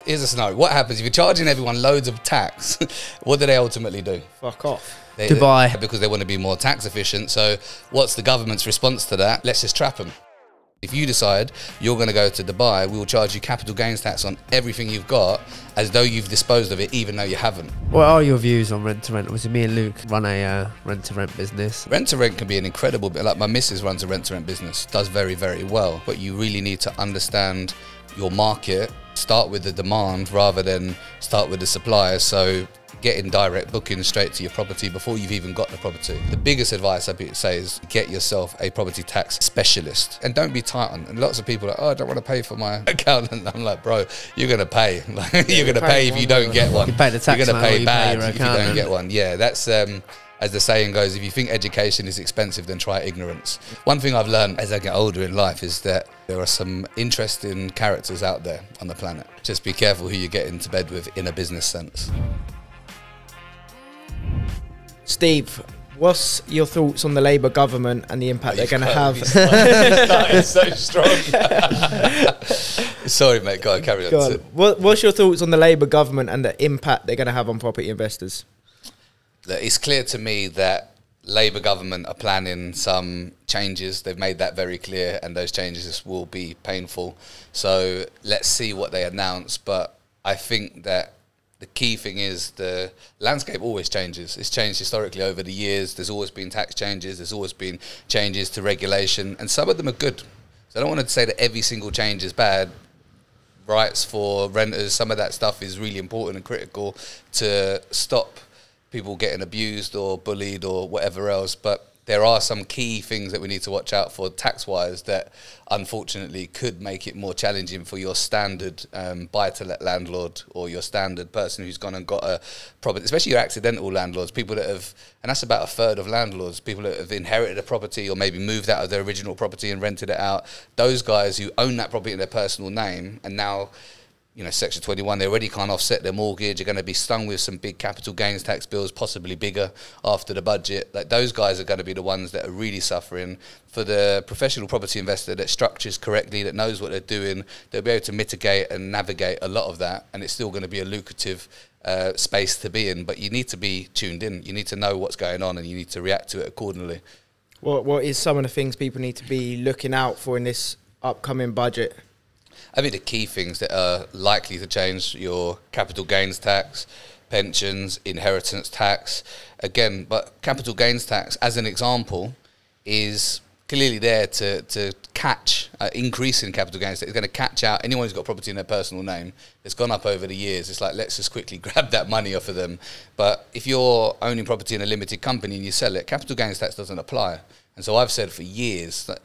Here's a scenario. What happens if you're charging everyone loads of tax? What do they ultimately do? Fuck off. Dubai. Because they want to be more tax efficient. So what's the government's response to that? Let's just trap them. If you decide you're going to go to Dubai, we will charge you capital gains tax on everything you've got as though you've disposed of it, even though you haven't. What are your views on rent to rent? Obviously, me and Luke run a rent to rent business. Rent to rent can be an incredible bit. Like my missus runs a rent to rent business, does very, very well. But you really need to understand your market, start with the demand rather than start with the supplier. So getting direct bookings straight to your property before you've even got the property. The biggest advice I'd say is get yourself a property tax specialist and don't be tight on. And lots of people are like, oh, I don't want to pay for my accountant. I'm like, bro, you're going to pay. Like, you're going to pay if you don't get one. You pay the tax, you're going to pay bad if you don't get one. Yeah, that's as the saying goes, if you think education is expensive, then try ignorance. One thing I've learned as I get older in life is that there are some interesting characters out there on the planet. Just be careful who you get into bed with in a business sense. Steve, what's your thoughts on the Labour government and the impact they're going to have? That is so strong. Sorry, mate. Go on, carry on. Go on. What's your thoughts on the Labour government and the impact they're going to have on property investors? It's clear to me that Labour government are planning some changes. They've made that very clear, and those changes will be painful. So let's see what they announce. But I think that the key thing is the landscape always changes. It's changed historically over the years. There's always been tax changes. There's always been changes to regulation, and some of them are good. So I don't want to say that every single change is bad. Rights for renters, some of that stuff is really important and critical to stop people getting abused or bullied or whatever else. But there are some key things that we need to watch out for tax-wise that unfortunately could make it more challenging for your standard buy-to-let landlord or your standard person who's gone and got a property, especially your accidental landlords, people that have, and that's about a third of landlords, people that have inherited a property or maybe moved out of their original property and rented it out. Those guys who own that property in their personal name and now, you know, Section 21, they already can't offset their mortgage, are going to be stung with some big capital gains tax bills, possibly bigger after the budget. Like, those guys are going to be the ones that are really suffering. For the professional property investor that structures correctly, that knows what they're doing, they'll be able to mitigate and navigate a lot of that, and it's still going to be a lucrative space to be in. But you need to be tuned in. You need to know what's going on, and you need to react to it accordingly. What is some of the things people need to be looking out for in this upcoming budget? I think the key things that are likely to change: your capital gains tax, pensions, inheritance tax. Again, but capital gains tax, as an example, is clearly there to catch increase in capital gains. It's going to catch out anyone who's got property in their personal name. It's gone up over the years. It's like, let's just quickly grab that money off of them. But if you're owning property in a limited company and you sell it, capital gains tax doesn't apply. And so I've said for years that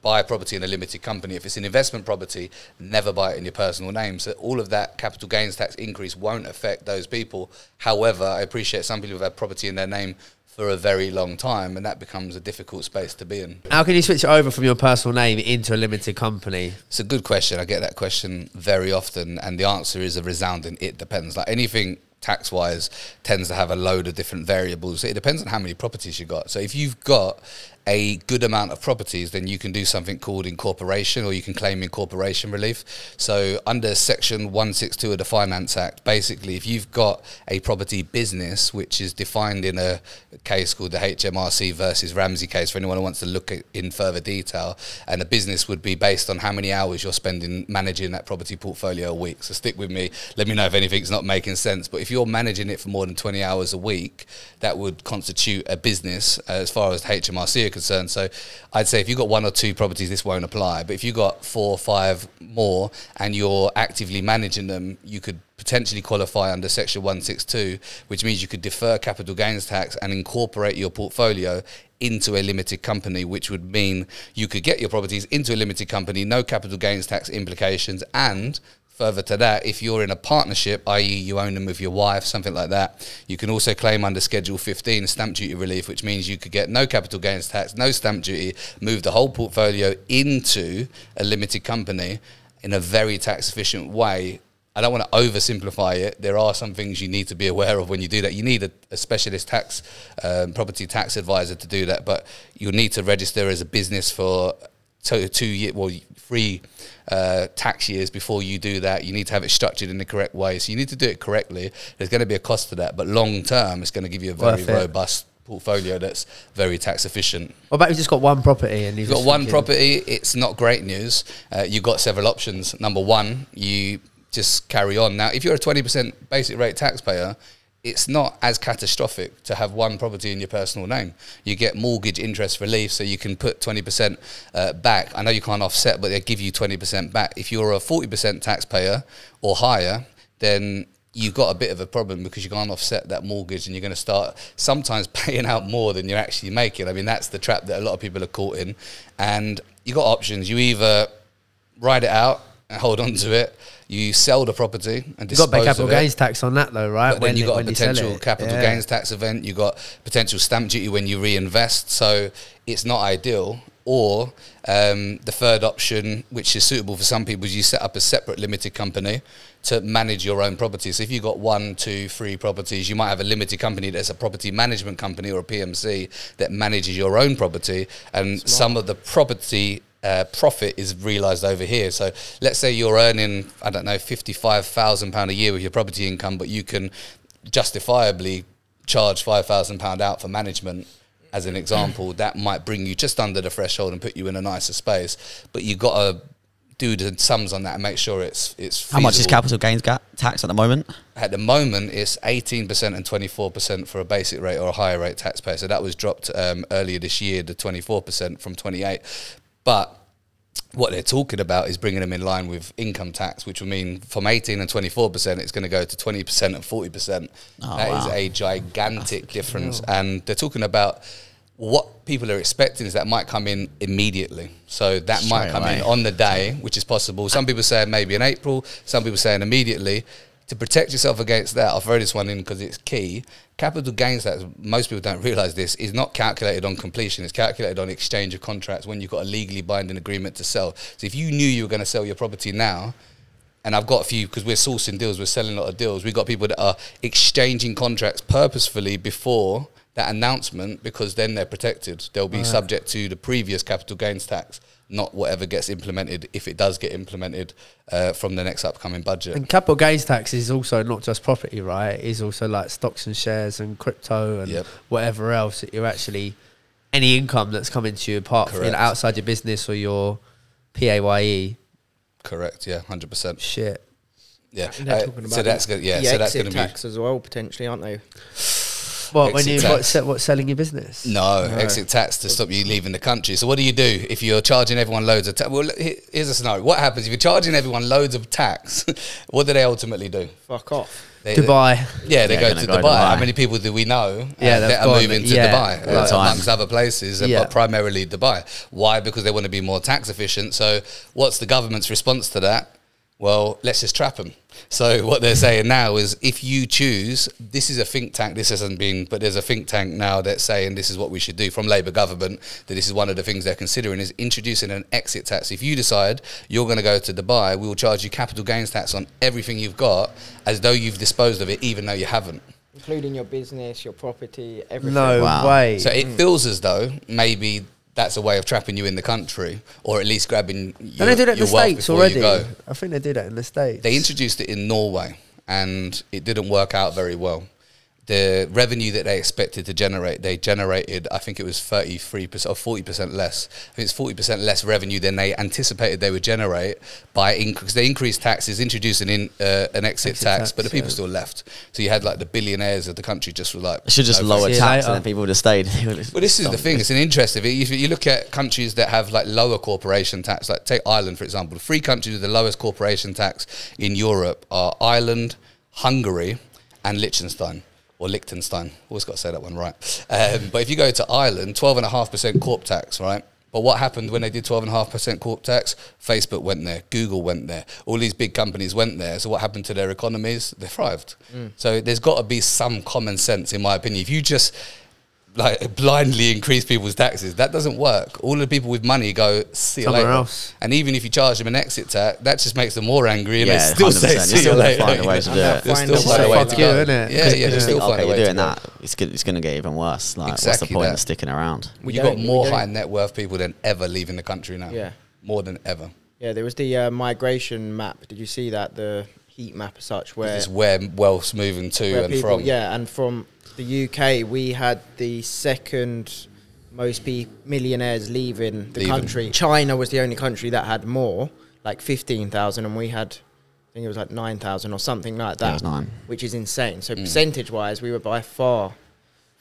buy a property in a limited company. If it's an investment property, never buy it in your personal name. So all of that capital gains tax increase won't affect those people. However, I appreciate some people have had property in their name for a very long time, and that becomes a difficult space to be in. How can you switch it over from your personal name into a limited company? It's a good question. I get that question very often, and the answer is a resounding it depends. Like anything tax-wise tends to have a load of different variables. It depends on how many properties you got. So if you've got a good amount of properties, then you can do something called incorporation, or you can claim incorporation relief. So under Section 162 of the Finance Act, basically, if you've got a property business, which is defined in a case called the HMRC versus Ramsey case, for anyone who wants to look at in further detail, and a business would be based on how many hours you're spending managing that property portfolio a week. So stick with me, let me know if anything's not making sense. But if you're managing it for more than 20 hours a week, that would constitute a business as far as HMRC are concerned. So I'd say if you've got 1 or 2 properties, this won't apply. But if you've got 4 or 5 more and you're actively managing them, you could potentially qualify under Section 162, which means you could defer capital gains tax and incorporate your portfolio into a limited company, which would mean you could get your properties into a limited company, no capital gains tax implications, and further to that, if you're in a partnership, i.e. you own them with your wife, something like that, you can also claim under Schedule 15 stamp duty relief, which means you could get no capital gains tax, no stamp duty, move the whole portfolio into a limited company in a very tax efficient way. I don't want to oversimplify it. There are some things you need to be aware of when you do that. You need a specialist tax, property tax advisor to do that, but you'll need to register as a business for 3 tax years before you do that. You need to have it structured in the correct way. So you need to do it correctly. There's going to be a cost to that, but long term, it's going to give you a very robust portfolio that's very tax efficient. What about if you've just got one property and you've got one property? It's not great news. You've got several options. Number one, you just carry on. Now, if you're a 20% basic rate taxpayer, it's not as catastrophic to have one property in your personal name. You get mortgage interest relief, so you can put 20% back. I know you can't offset, but they give you 20% back. If you're a 40% taxpayer or higher, then you've got a bit of a problem because you can't offset that mortgage, and you're going to start sometimes paying out more than you're actually making. I mean, that's the trap that a lot of people are caught in. And you've got options. You either ride it out and hold on to it, you sell the property and dispose of it. You've got to pay capital gains tax on that though, right? But then you've got a potential capital gains tax event. You've got potential stamp duty when you reinvest. So it's not ideal. Or the third option, which is suitable for some people, is you set up a separate limited company to manage your own property. So if you've got 1, 2, 3 properties, you might have a limited company that's a property management company or a PMC that manages your own property, and some of the property profit is realised over here. So let's say you're earning, I don't know, £55,000 a year with your property income, but you can justifiably charge £5,000 out for management, as an example. That might bring you just under the threshold and put you in a nicer space. But you've got to do the sums on that and make sure it's feasible. How much is capital gains tax at the moment? At the moment, it's 18% and 24% for a basic rate or a higher rate taxpayer. So that was dropped earlier this year, the 24% from 28%. But what they're talking about is bringing them in line with income tax, which will mean from 18 and 24%, it's going to go to 20% and 40%. That is a gigantic difference. And they're talking about what people are expecting is that might come in immediately. So that might come in on the day, which is possible. Some people say maybe in April, some people saying immediately. To protect yourself against that, I'll throw this one in because it's key. Capital gains tax, most people don't realise this, is not calculated on completion. It's calculated on exchange of contracts when you've got a legally binding agreement to sell. So if you knew you were going to sell your property now, and I've got a few, because we're sourcing deals, we're selling a lot of deals, we've got people that are exchanging contracts purposefully before that announcement, because then they're protected. They'll be subject to the previous capital gains tax, not whatever gets implemented, if it does get implemented from the next upcoming budget. And capital gains tax is also not just property, right? It is also like stocks and shares and crypto and whatever else that you're actually, any income that's coming to you apart from outside your business or your PAYE. Correct, yeah, 100%. Shit. Yeah, so that's good. Yeah, so that's going to be tax as well potentially, aren't they? What, when you what selling your business? No, exit tax to stop you leaving the country. So what do you do if you're charging everyone loads of tax? Well, here's a scenario. What happens if you're charging everyone loads of tax? What do they ultimately do? Fuck off. Dubai. They go to Dubai. How many people do we know that are moving to Dubai? Amongst other places, but primarily Dubai. Why? Because they want to be more tax efficient. So what's the government's response to that? Well, let's just trap them. So what they're saying now is, if you choose, this is a think tank, this hasn't been, but there's a think tank now that's saying this is what we should do from Labour government, that this is one of the things they're considering, is introducing an exit tax. If you decide you're going to go to Dubai, we will charge you capital gains tax on everything you've got as though you've disposed of it, even though you haven't. Including your business, your property, everything. No way. So it feels as though maybe that's a way of trapping you in the country, or at least grabbing your, they do that in the States already. I think they do that in the States. They introduced it in Norway, and it didn't work out very well. The revenue that they expected to generate, they generated, I think it was 33% or 40% less. I think it's 40% less revenue than they anticipated they would generate because they increased taxes, introducing an exit tax, but the people still left. So you had like the billionaires of the country just were like... It should just lower tax and then people would have stayed. Well, this is the thing, it's an interesting... If you look at countries that have like lower corporation tax, like take Ireland, for example. The 3 countries with the lowest corporation tax in Europe are Ireland, Hungary and Liechtenstein. Or Liechtenstein, always got to say that one right. But if you go to Ireland, 12.5% corp tax, right? But what happened when they did 12.5% corp tax? Facebook went there, Google went there, all these big companies went there. So what happened to their economies? They thrived. So there's got to be some common sense, in my opinion. If you just like blindly increase people's taxes. That doesn't work. All the people with money go, see you somewhere later. else. And even if you charge them an exit tax, that just makes them more angry, and Yeah, they still say, 100%. see you You're later. find a way to do it. They'll still It's find a like way fuck to you, go. innit? Yeah, yeah, they still Okay, find a you're way doing to go. that. It's going to get even worse. Like, what's the Exactly point that. of sticking around? You've got more high net worth people than ever leaving the country now. Yeah. More than ever. Yeah, there was the migration map. Did you see that? The heat map as such, where It's where wealth's moving to where and people, from. yeah, and from the UK, we had the second most millionaires leaving the country. China was the only country that had more, like 15,000, and we had, I think it was like 9,000 or something like that. Yeah, it was 9. Which is insane. So percentage-wise, we were by far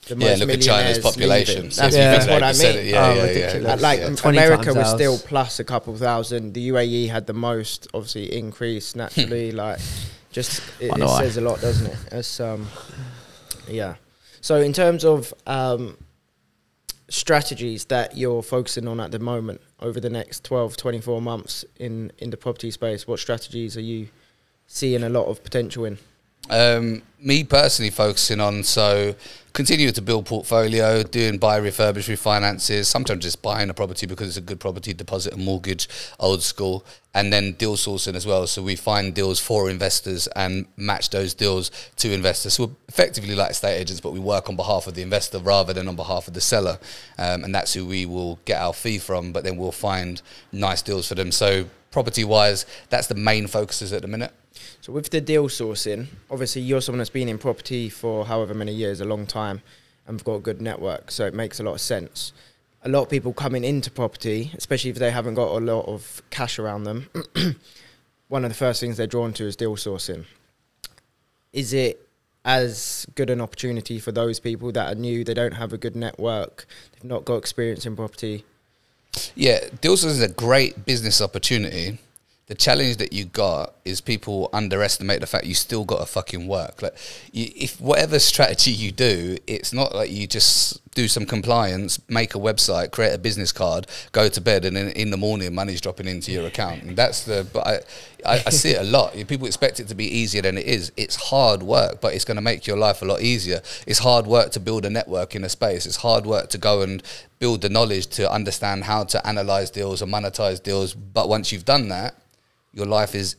the most look at China's millionaires population. leaving. So That's, if you that's think what I 8%, mean. yeah, ridiculous. Like 20 America times was ours. still plus a couple thousand. The UAE had the most, obviously, increase naturally. Like, just it says a lot, doesn't it? It's yeah. So in terms of strategies that you're focusing on at the moment over the next 12, 24 months in the property space, what strategies are you seeing a lot of potential in? Me personally focusing on, so continue to build portfolio, doing buy, refurbish, refinances, sometimes just buying a property because it's a good property, deposit a mortgage, old school, and then deal sourcing as well. So we find deals for investors and match those deals to investors. So we're effectively like estate agents, but we work on behalf of the investor rather than on behalf of the seller. And that's who we will get our fee from, but then we'll find nice deals for them. So property-wise, that's the main focuses at the minute. So with the deal sourcing, obviously you're someone that's been in property for however many years, a long time, and have got a good network, so it makes a lot of sense. A lot of people coming into property, especially if they haven't got a lot of cash around them, one of the first things they're drawn to is deal sourcing. Is it as good an opportunity for those people that are new, they don't have a good network, they've not got experience in property? Yeah, deal sourcing is a great business opportunity. The challenge that you got is people underestimate the fact you still got to fucking work. Like, if whatever strategy you do, it's not like you just do some compliance, make a website, create a business card, go to bed, and then in the morning money's dropping into your account. And that's but I see it a lot. People expect it to be easier than it is. It's hard work, but it's going to make your life a lot easier. It's hard work to build a network in a space. It's hard work to go and build the knowledge to understand how to analyze deals or monetize deals. But once you've done that, your life is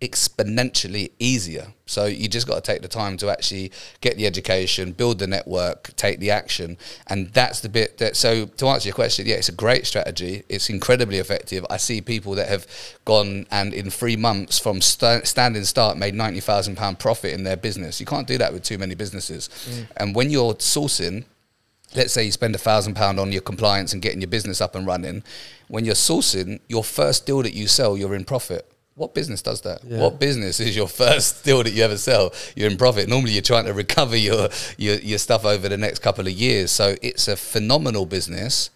exponentially easier. So you just got to take the time to actually get the education, build the network, take the action. And that's the bit that, so to answer your question, yeah, it's a great strategy. It's incredibly effective. I see people that have gone and in 3 months from standing start made £90,000 profit in their business. You can't do that with too many businesses. And when you're sourcing, let's say you spend £1,000 on your compliance and getting your business up and running. When you're sourcing, your first deal that you sell, you're in profit. What business does that? Yeah. What business is your first deal that you ever sell? You're in profit. Normally you're trying to recover your stuff over the next couple of years. So it's a phenomenal business,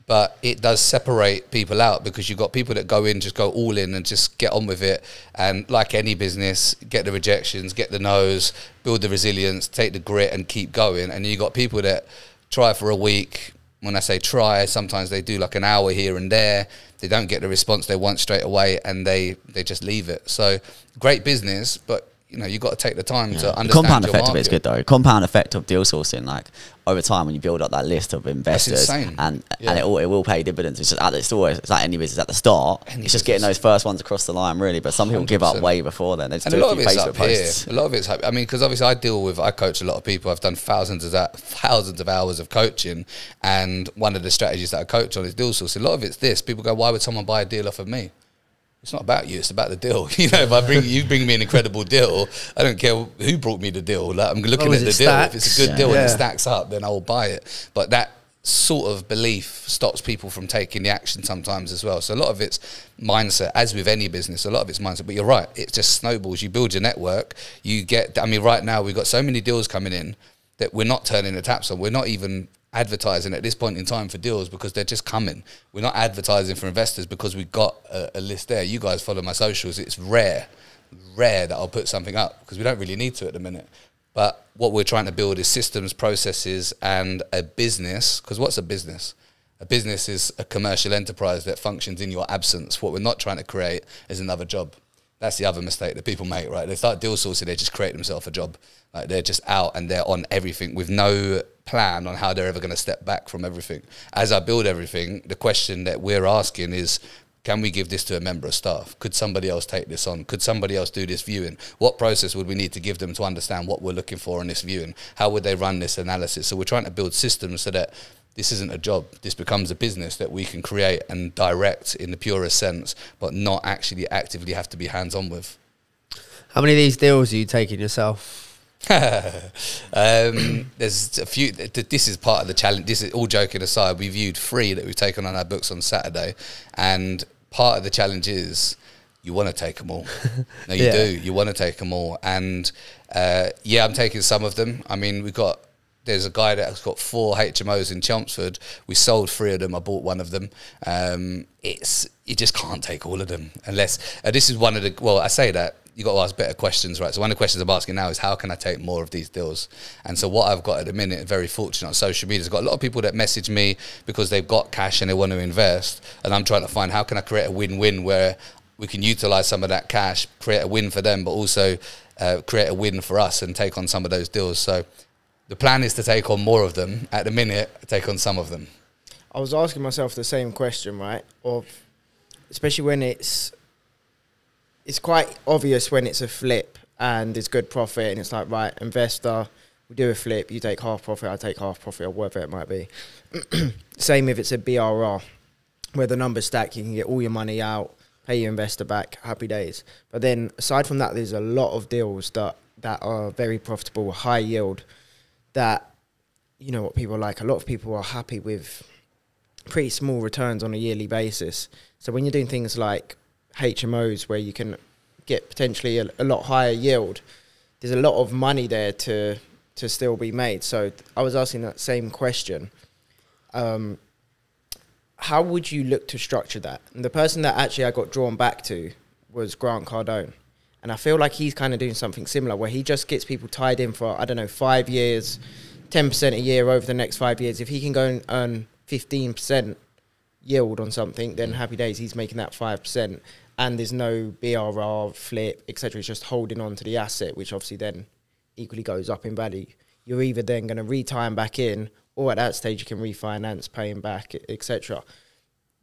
but it does separate people out because you've got people that go in, just go all in and just get on with it. And like any business, get the rejections, get the no's, build the resilience, take the grit and keep going. And you've got people that try for a week. When I say try, sometimes they do like an hour here and there. They don't get the response they want straight away, and they just leave it. So great business, but you know, you've got to take the time to understand the compound your effect market. of it is good though. Compound effect of deal sourcing, like over time when you build up that list of investors, and it will pay dividends. It's just it's like any business at the start. It's just getting those first ones across the line, really. But some people 100%. Give up way before then. They just And do a lot a of few it's Facebook up posts. here. A lot of it's, I mean, because obviously I coach a lot of people. I've done thousands of hours of coaching, and one of the strategies that I coach on is deal sourcing. A lot of it's this. People go, why would someone buy a deal off of me? It's not about you, it's about the deal. You know, if you bring me an incredible deal, I don't care who brought me the deal. Like, I'm looking at the deal. If it's a good deal and it stacks up, then I will buy it. But that sort of belief stops people from taking the action sometimes as well. So a lot of it's mindset, as with any business, a lot of it's mindset. But you're right, it just snowballs. You build your network, you get, I mean, right now we've got so many deals coming in that we're not turning the taps on. We're not even advertising at this point in time for deals because they're just coming. We're not advertising for investors because we've got a list there. You guys follow my socials. It's rare that I'll put something up because we don't really need to at the minute. But what we're trying to build is systems, processes, and a business. Because what's a business? A business is a commercial enterprise that functions in your absence. What we're not trying to create is another job. That's the other mistake that people make, right? They start deal sourcing, they just create themselves a job. Like they're just out and they're on everything with no plan on how they're ever going to step back from everything. As I build everything, the question that we're asking is, can we give this to a member of staff? Could somebody else take this on? Could somebody else do this viewing? What process would we need to give them to understand what we're looking for in this viewing? How would they run this analysis? So we're trying to build systems so that this isn't a job. This becomes a business that we can create and direct in the purest sense, but not actually actively have to be hands-on with. How many of these deals are you taking yourself? There's a few. This is part of the challenge. This is all joking aside. We viewed 3 that we've taken on our books on Saturday, and part of the challenge is you want to take them all. No, you do. You want to take them all, and yeah, I'm taking some of them. I mean, there's a guy that's got 4 HMOs in Chelmsford. We sold 3 of them. I bought 1 of them. You just can't take all of them unless this is one of the. Well, I say that. You got to ask better questions, right? So one of the questions I'm asking now is, how can I take more of these deals? And so what I've got at the minute, very fortunate on social media, has got a lot of people that message me because they've got cash and they want to invest. And I'm trying to find, how can I create a win-win where we can utilize some of that cash, create a win for them, but also create a win for us and take on some of those deals. So the plan is to take on more of them. At the minute, take on some of them. I was asking myself the same question, right? Especially when it's quite obvious when it's a flip and it's good profit and it's like, right, investor, we do a flip, you take half profit, I take half profit, or whatever it might be. Same if it's a BRR, where the numbers stack, you can get all your money out, pay your investor back, happy days. But then aside from that, there's a lot of deals that are very profitable, high yield, that, you know what people like. A lot of people are happy with pretty small returns on a yearly basis. So when you're doing things like HMOs where you can get potentially a lot higher yield, there's a lot of money there to still be made. So I was asking that same question. How would you look to structure that? And the person that actually I got drawn back to was Grant Cardone. And I feel like he's kind of doing something similar where he just gets people tied in for, I don't know, 5 years, 10% a year over the next 5 years. If he can go and earn 15% yield on something, then happy days, he's making that 5%. And there's no BRR, flip, etc. It's just holding on to the asset, which obviously then equally goes up in value. You're either then going to retire him back in, or at that stage you can refinance, pay him back, etc.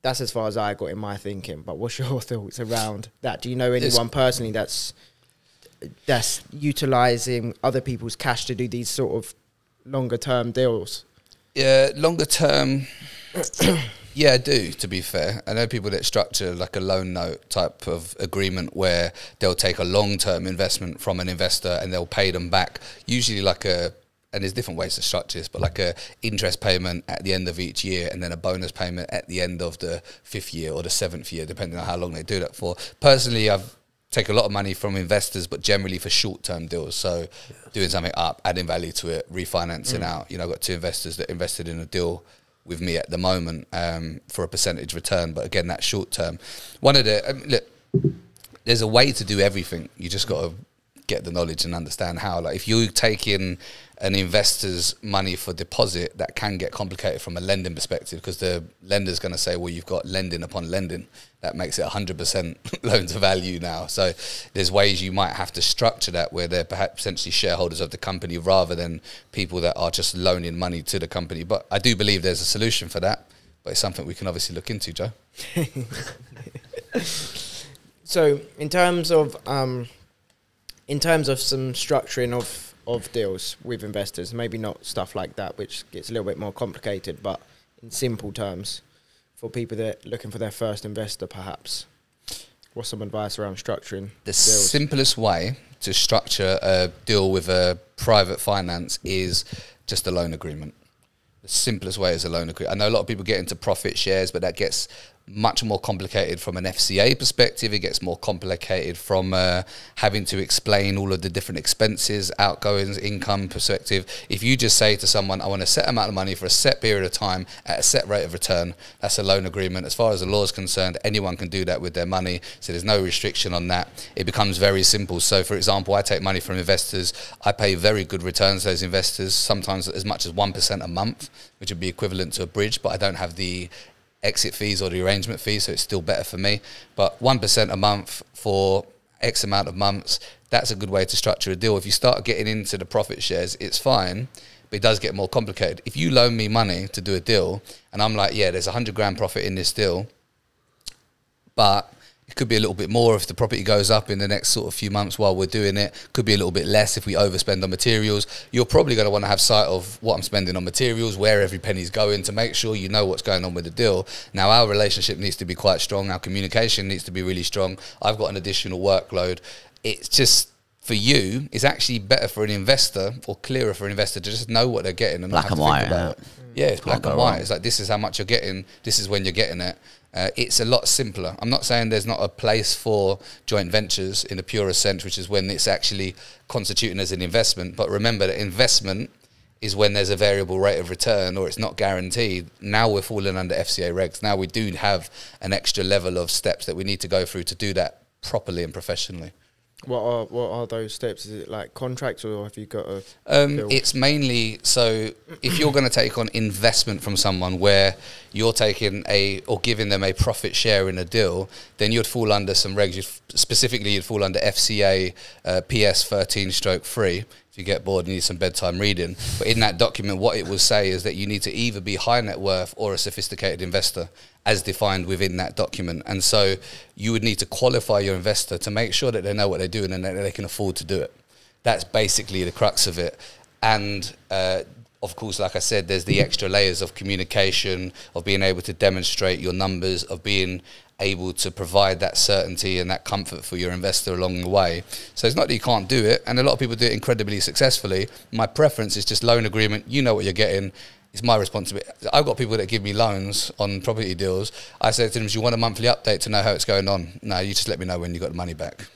That's as far as I got in my thinking. But what's your thoughts around that? Do you know anyone personally that's utilising other people's cash to do these sort of longer term deals? Yeah, longer term. Yeah, I do, to be fair. I know people that structure like a loan note type of agreement where they'll take a long-term investment from an investor and they'll pay them back, usually like and there's different ways to structure this, but like a interest payment at the end of each year and then a bonus payment at the end of the 5th year or the 7th year, depending on how long they do that for. Personally, I've taken a lot of money from investors, but generally for short-term deals. So doing something up, adding value to it, refinancing out. You know, I've got 2 investors that invested in a deal with me at the moment for a percentage return, but again, that's short term. Look, there's a way to do everything. You just got to get the knowledge and understand how. Like if you take in an investor's money for deposit, that can get complicated from a lending perspective because the lender's going to say, well, you've got lending upon lending. That makes it 100% loan to value now. So there's ways you might have to structure that where they're perhaps essentially shareholders of the company rather than people that are just loaning money to the company. But I do believe there's a solution for that, but it's something we can obviously look into, Joe. So in terms of some structuring of deals with investors, maybe not stuff like that, which gets a little bit more complicated, but in simple terms, for people that are looking for their first investor, perhaps, what's some advice around structuring the deals? Simplest way to structure a deal with a private finance is just a loan agreement. The simplest way is a loan agreement. I know a lot of people get into profit shares, but that gets much more complicated from an FCA perspective. It gets more complicated from having to explain all of the different expenses, outgoings, income perspective. If you just say to someone, I want a set amount of money for a set period of time at a set rate of return, that's a loan agreement. As far as the law is concerned, anyone can do that with their money, so there's no restriction on that. It becomes very simple. So for example, I take money from investors. I pay very good returns to those investors, sometimes as much as 1% a month, which would be equivalent to a bridge, but I don't have the exit fees or the arrangement fees, so it's still better for me. But 1% a month for X amount of months. That's a good way to structure a deal. If you start getting into the profit shares, it's fine, but it does get more complicated. If you loan me money to do a deal and I'm like, yeah, there's 100 grand profit in this deal, but it could be a little bit more if the property goes up in the next sort of few months while we're doing it. Could be a little bit less if we overspend on materials. You're probably going to want to have sight of what I'm spending on materials, where every penny's going, to make sure you know what's going on with the deal. Now, our relationship needs to be quite strong. Our communication needs to be really strong. I've got an additional workload. It's just, for you, it's actually better for an investor, or clearer for an investor, to just know what they're getting and not have to think about it. Yeah, it's black and white. It's like, this is how much you're getting, this is when you're getting it. It's a lot simpler. I'm not saying there's not a place for joint ventures in the purest sense, which is when it's actually constituting as an investment. But remember that investment is when there's a variable rate of return or it's not guaranteed. Now we're falling under FCA regs. Now we do have an extra level of steps that we need to go through to do that properly and professionally. What are those steps? Is it like contracts, or have you got a it's mainly, so if you're going to take on investment from someone where you're taking or giving them a profit share in a deal, then you'd fall under some regs. Specifically, you'd fall under FCA PS 13/3. If you get bored and need some bedtime reading. But in that document, what it will say is that you need to either be high net worth or a sophisticated investor, as defined within that document. And so you would need to qualify your investor to make sure that they know what they're doing and that they can afford to do it. That's basically the crux of it. And of course, like I said, there's the extra layers of communication, of being able to demonstrate your numbers, of being able to provide that certainty and that comfort for your investor along the way. So it's not that you can't do it, and a lot of people do it incredibly successfully. My preference is just loan agreement. You know what you're getting. It's my responsibility. I've got people that give me loans on property deals. I say to them, do you want a monthly update to know how it's going on? No, you just let me know when you got the money back.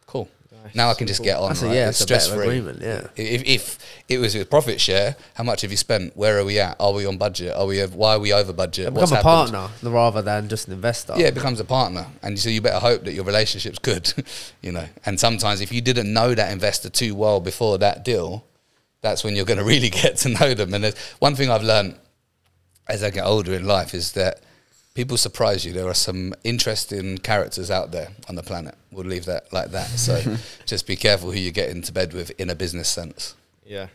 Cool. Nice. Now I can just get on. Right? Yeah, it's stress-free. Agreement, yeah. If it was a profit share, how much have you spent? Where are we at? Are we on budget? Why are we over budget? It becomes a partner rather than just an investor. Yeah, it becomes a partner, and so you better hope that your relationship's good, you know. And sometimes if you didn't know that investor too well before that deal, that's when you're going to really get to know them. And there's one thing I've learned as I get older in life is that people surprise you. There are some interesting characters out there on the planet. We'll leave that like that. So just be careful who you get into bed with in a business sense. Yeah.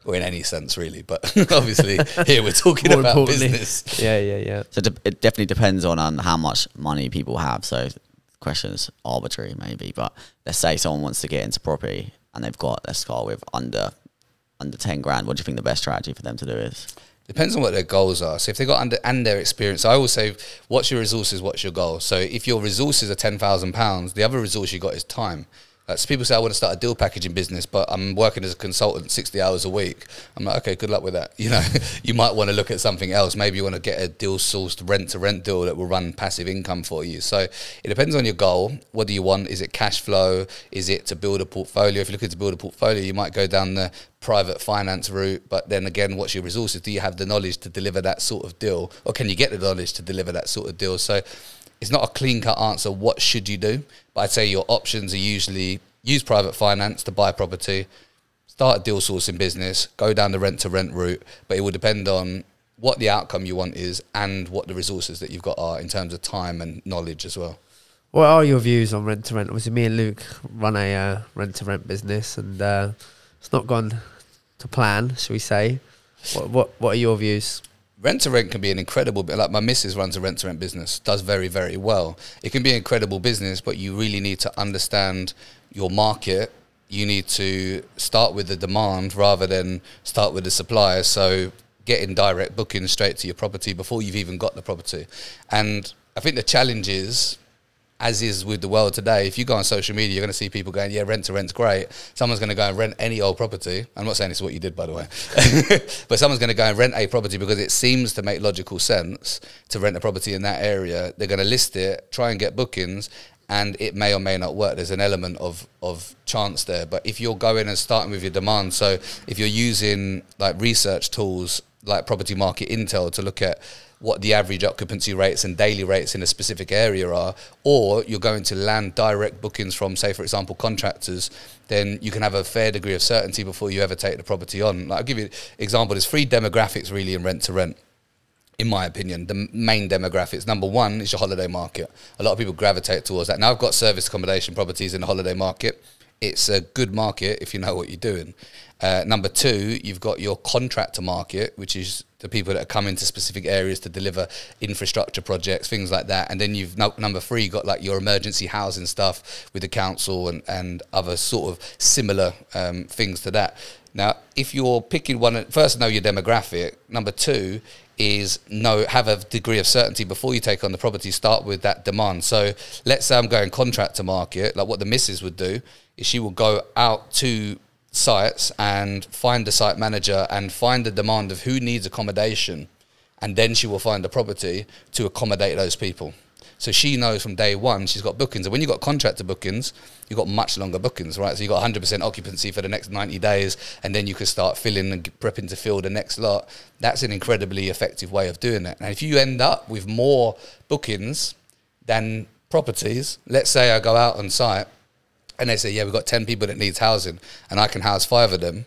Or in any sense, really. But obviously, here we're talking about business. Yeah. So it definitely depends on how much money people have. So the question is arbitrary, maybe. But let's say someone wants to get into property and they've got, let's start with under 10 grand. What do you think the best strategy for them to do is? Depends on what their goals are. So if they got under and their experience, I always say, what's your resources, what's your goal? So if your resources are £10,000, the other resource you got is time. So people say, I want to start a deal packaging business, but I'm working as a consultant 60 hours a week. I'm like, okay, good luck with that. You know, you might want to look at something else. Maybe you want to get a deal sourced rent-to-rent deal that will run passive income for you. So it depends on your goal. What do you want? Is it cash flow? Is it to build a portfolio? If you're looking to build a portfolio, you might go down the private finance route. But then again, what's your resources? Do you have the knowledge to deliver that sort of deal? Or can you get the knowledge to deliver that sort of deal? So it's not a clean-cut answer, what should you do? But I'd say your options are usually use private finance to buy property, start a deal sourcing business, go down the rent-to-rent route, but it will depend on what the outcome you want is and what the resources that you've got are in terms of time and knowledge as well. What are your views on rent-to-rent? Obviously, me and Luke run a rent-to-rent business, and it's not gone to plan, shall we say. What are your views? Rent-to-rent can be an incredible, like my missus runs a rent-to-rent business, does very, very well. It can be an incredible business, but you really need to understand your market. You need to start with the demand rather than start with the supply. So getting direct bookings straight to your property before you've even got the property. And I think the challenge is, as is with the world today, if you go on social media, you're going to see people going, yeah, rent-to-rent's great. Someone's going to go and rent any old property. I'm not saying this is what you did, by the way. But someone's going to go and rent a property because it seems to make logical sense to rent a property in that area. They're going to list it, try and get bookings, and it may or may not work. There's an element of chance there. But if you're going and starting with your demand, so if you're using like research tools like Property Market Intel to look at what the average occupancy rates and daily rates in a specific area are, or you're going to land direct bookings from, say, for example, contractors, then you can have a fair degree of certainty before you ever take the property on. Like, I'll give you an example. There's three demographics really in rent-to-rent. in my opinion, the main demographics. Number one is your holiday market. A lot of people gravitate towards that. Now I've got service accommodation properties in the holiday market. It's a good market if you know what you're doing. Number two, you've got your contractor market, which is the people that come into specific areas to deliver infrastructure projects, things like that. And then you've number three, got like your emergency housing stuff with the council and other sort of similar things to that. Now, if you're picking one, first know your demographic. Number two is have a degree of certainty before you take on the property. Start with that demand. So let's say I'm going contractor market, like what the missus would do is she will go out to sites and find the site manager and find the demand of who needs accommodation, and then she will find a property to accommodate those people. So she knows from day one she's got bookings. And when you've got contractor bookings, you've got much longer bookings, right? So you've got 100% occupancy for the next 90 days, and then you can start filling and prepping to fill the next lot. That's an incredibly effective way of doing it. And if you end up with more bookings than properties, let's say I go out on site and they say, yeah, we've got 10 people that needs housing and I can house 5 of them,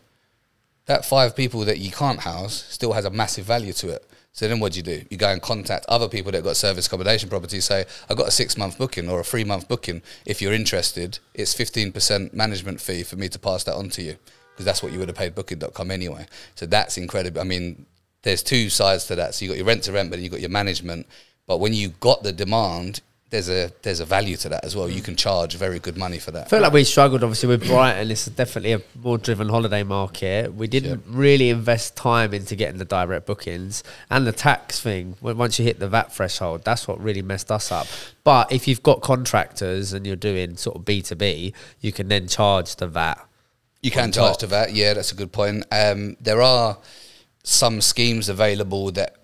that 5 people that you can't house still has a massive value to it. So then what do? You go and contact other people that got service accommodation properties, say, I've got a 6-month booking or a 3-month booking. If you're interested, it's 15% management fee for me to pass that on to you, because that's what you would have paid Booking.com anyway. So that's incredible. I mean, there's 2 sides to that. So you got your rent to rent, but then you got your management. But when you got the demand, there's a value to that as well. You can charge very good money for that. I feel like we struggled obviously with Brighton. It's definitely a more driven holiday market. We didn't really invest time into getting the direct bookings, and the tax thing, once you hit the VAT threshold, that's what really messed us up. But if you've got contractors and you're doing sort of B2B, you can then charge the VAT. You can charge the VAT, yeah, that's a good point. There are some schemes available that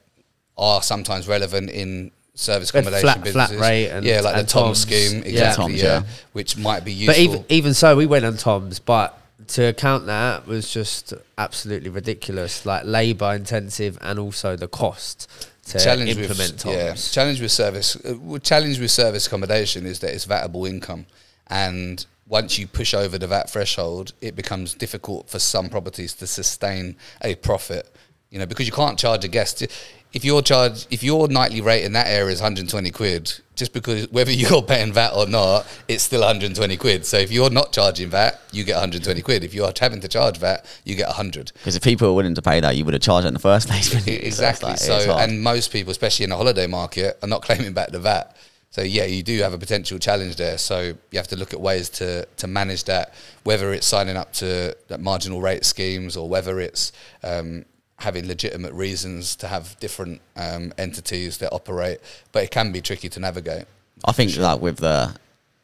are sometimes relevant in service accommodation businesses. Flat rate and, like and the Tom Tom's scheme, exactly, Tom's, which might be useful. But even so, we went on Tom's, but to account that was just absolutely ridiculous, like labour intensive and also the cost to implement Tom's. Challenge with service accommodation is that it's vatable income, and once you push over the VAT threshold, it becomes difficult for some properties to sustain a profit. You know, because you can't charge a guest. If your nightly rate in that area is 120 quid, just because whether you're paying VAT or not, it's still 120 quid. So if you're not charging VAT, you get 120 quid. If you're having to charge VAT, you get 100. Because if people were willing to pay that, you would have charged it in the first place. Exactly. So and most people, especially in the holiday market, are not claiming back the VAT. So yeah, you do have a potential challenge there. So you have to look at ways to manage that, whether it's signing up to marginal rate schemes or whether it's having legitimate reasons to have different entities that operate, but it can be tricky to navigate. I think like with the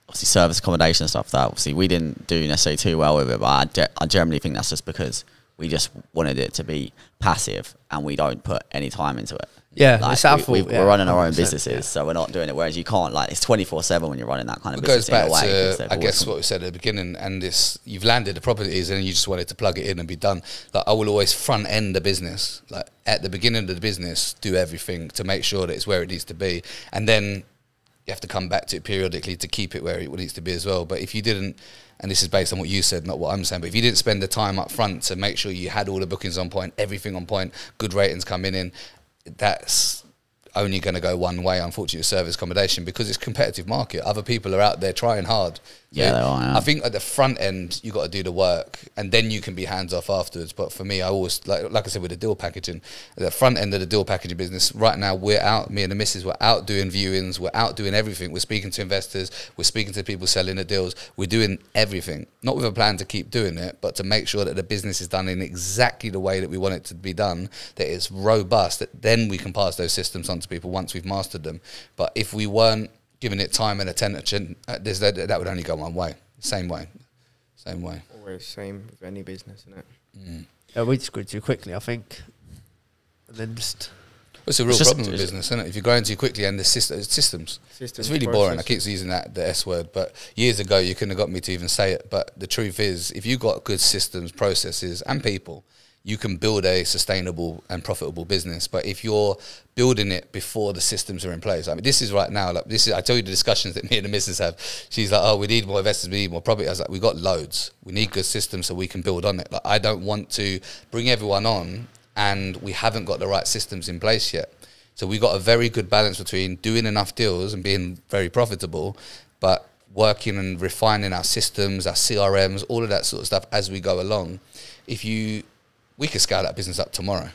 obviously service accommodation and stuff, that obviously we didn't do necessarily too well with it, but I generally think that's just because we just wanted it to be passive and we don't put any time into it. Yeah, like it's our fault. We're running our own businesses, so we're not doing it. Whereas you can't, like, it's 24/7 when you're running that kind of business. It goes back to, I guess, what we said at the beginning, and this, you've landed the properties and you just wanted to plug it in and be done. Like, I will always front end the business. Like, at the beginning of the business, do everything to make sure that it's where it needs to be. And then you have to come back to it periodically to keep it where it needs to be as well. But if you didn't, and this is based on what you said, not what I'm saying, but if you didn't spend the time up front to make sure you had all the bookings on point, everything on point, good ratings coming in, that's only going to go one way, unfortunately, with service accommodation, because it's a competitive market. Other people are out there trying hard. Yeah, they are, yeah. I think at the front end, you got to do the work, and then you can be hands off afterwards. But for me, I always, like I said, with the deal packaging, at the front end of the deal packaging business, right now, we're out, me and the missus, we're out doing viewings, we're out doing everything. We're speaking to investors, we're speaking to people selling the deals, we're doing everything. Not with a plan to keep doing it, but to make sure that the business is done in exactly the way that we want it to be done, that it's robust, that then we can pass those systems on to people once we've mastered them. But if we weren't giving it time and attention, that would only go one way. Same way. Always same with any business, isn't it? We just grew too quickly, I think. And then just... It's a real problem with business, isn't it? If you're growing too quickly and the systems. It's really boring. I keep using the S word, but years ago you couldn't have got me to even say it. But the truth is, if you've got good systems, processes and people, you can build a sustainable and profitable business. But if you're building it before the systems are in place, I mean, this is right now, like this is, I tell you the discussions that me and the missus have. She's like, oh, we need more investors, we need more property. I was like, we got loads. We need good systems so we can build on it. Like, I don't want to bring everyone on and we haven't got the right systems in place yet. So we got a very good balance between doing enough deals and being very profitable, but working and refining our systems, our CRMs, all of that sort of stuff as we go along. We could scale that business up tomorrow.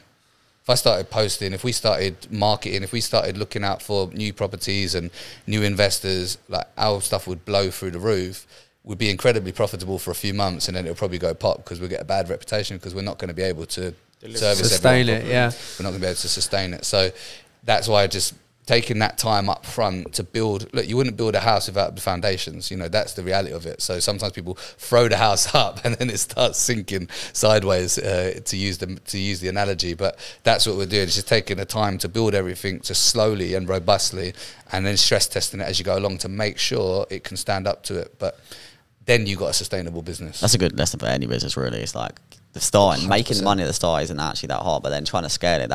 If I started posting, if we started marketing, if we started looking out for new properties and new investors, like our stuff would blow through the roof. We'd be incredibly profitable for a few months, and then it'll probably go pop because we'll get a bad reputation because we're not going to be able to sustain it. Yeah, we're not going to be able to sustain it. So that's why just taking that time up front to build. Look, you wouldn't build a house without the foundations. You know, that's the reality of it. So sometimes people throw the house up and then it starts sinking sideways. To use the analogy, but that's what we're doing. It's just taking the time to build everything just slowly and robustly, and then stress testing it as you go along to make sure it can stand up to it. But then you got a sustainable business. That's a good lesson for any business, really. It's like the start, 100%. Making money at the start isn't actually that hard, but then trying to scale it,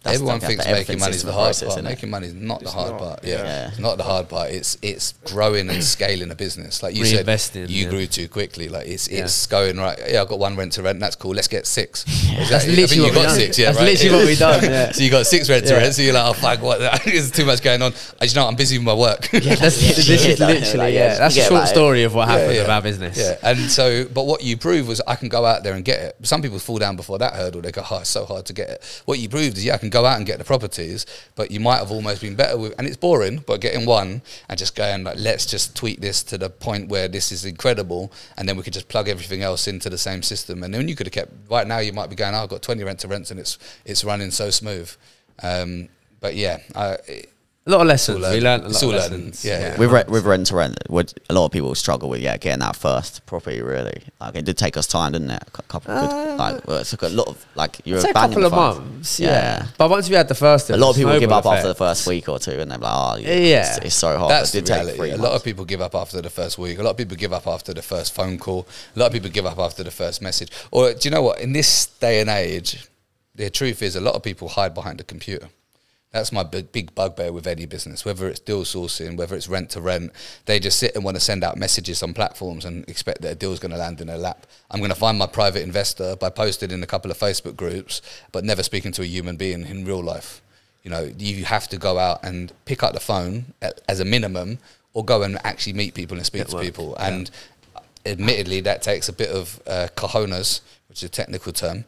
everyone thinks making money is the hard part. Making money is not the hard part. Yeah. It's not the hard part. It's growing and scaling a business. Like you said, you grew too quickly. Like it's going right. Yeah, I've got 1 rent to rent. That's cool. Let's get 6. That's literally what we've done. 6. Yeah, that's literally what we've done. Yeah. So you got 6 rent to rent. So you're like, oh fuck, what? There's too much going on. You know, I'm busy with my work. Yeah, this is literally that's a short story of what happened with our business. Yeah, and so, but what you proved was I can go out there and get it. Some people fall down before that hurdle. They go, oh, it's so hard to get it. What you proved is, I can go out and get the properties, but you might have almost been better with, and it's boring, but getting one and just going like, let's just tweak this to the point where this is incredible, and then we could just plug everything else into the same system. And then you could have kept, right now you might be going, oh, I've got 20 rent to rents and it's running so smooth. But yeah, a lot of lessons. We learned a lot of lessons. Yeah. With rent to rent, a lot of people struggle with getting that first property. Really, like it did take us time, didn't it? A couple it took a lot of a couple of months. Yeah, but once we had the first, a lot of people give up after the first week or two, and they're like, oh, it's so hard. That's the reality. A lot of people give up after the first week. A lot of people give up after the first phone call. A lot of people give up after the first message. Or do you know what? In this day and age, the truth is, a lot of people hide behind a computer. That's my big bugbear with any business, whether it's deal sourcing, whether it's rent to rent. They just sit and want to send out messages on platforms and expect that a deal's going to land in their lap. I'm going to find my private investor by posting in a couple of Facebook groups, but never speaking to a human being in real life. You know, you have to go out and pick up the phone as a minimum, or go and actually meet people and speak to people. And admittedly, that takes a bit of cojones, which is a technical term,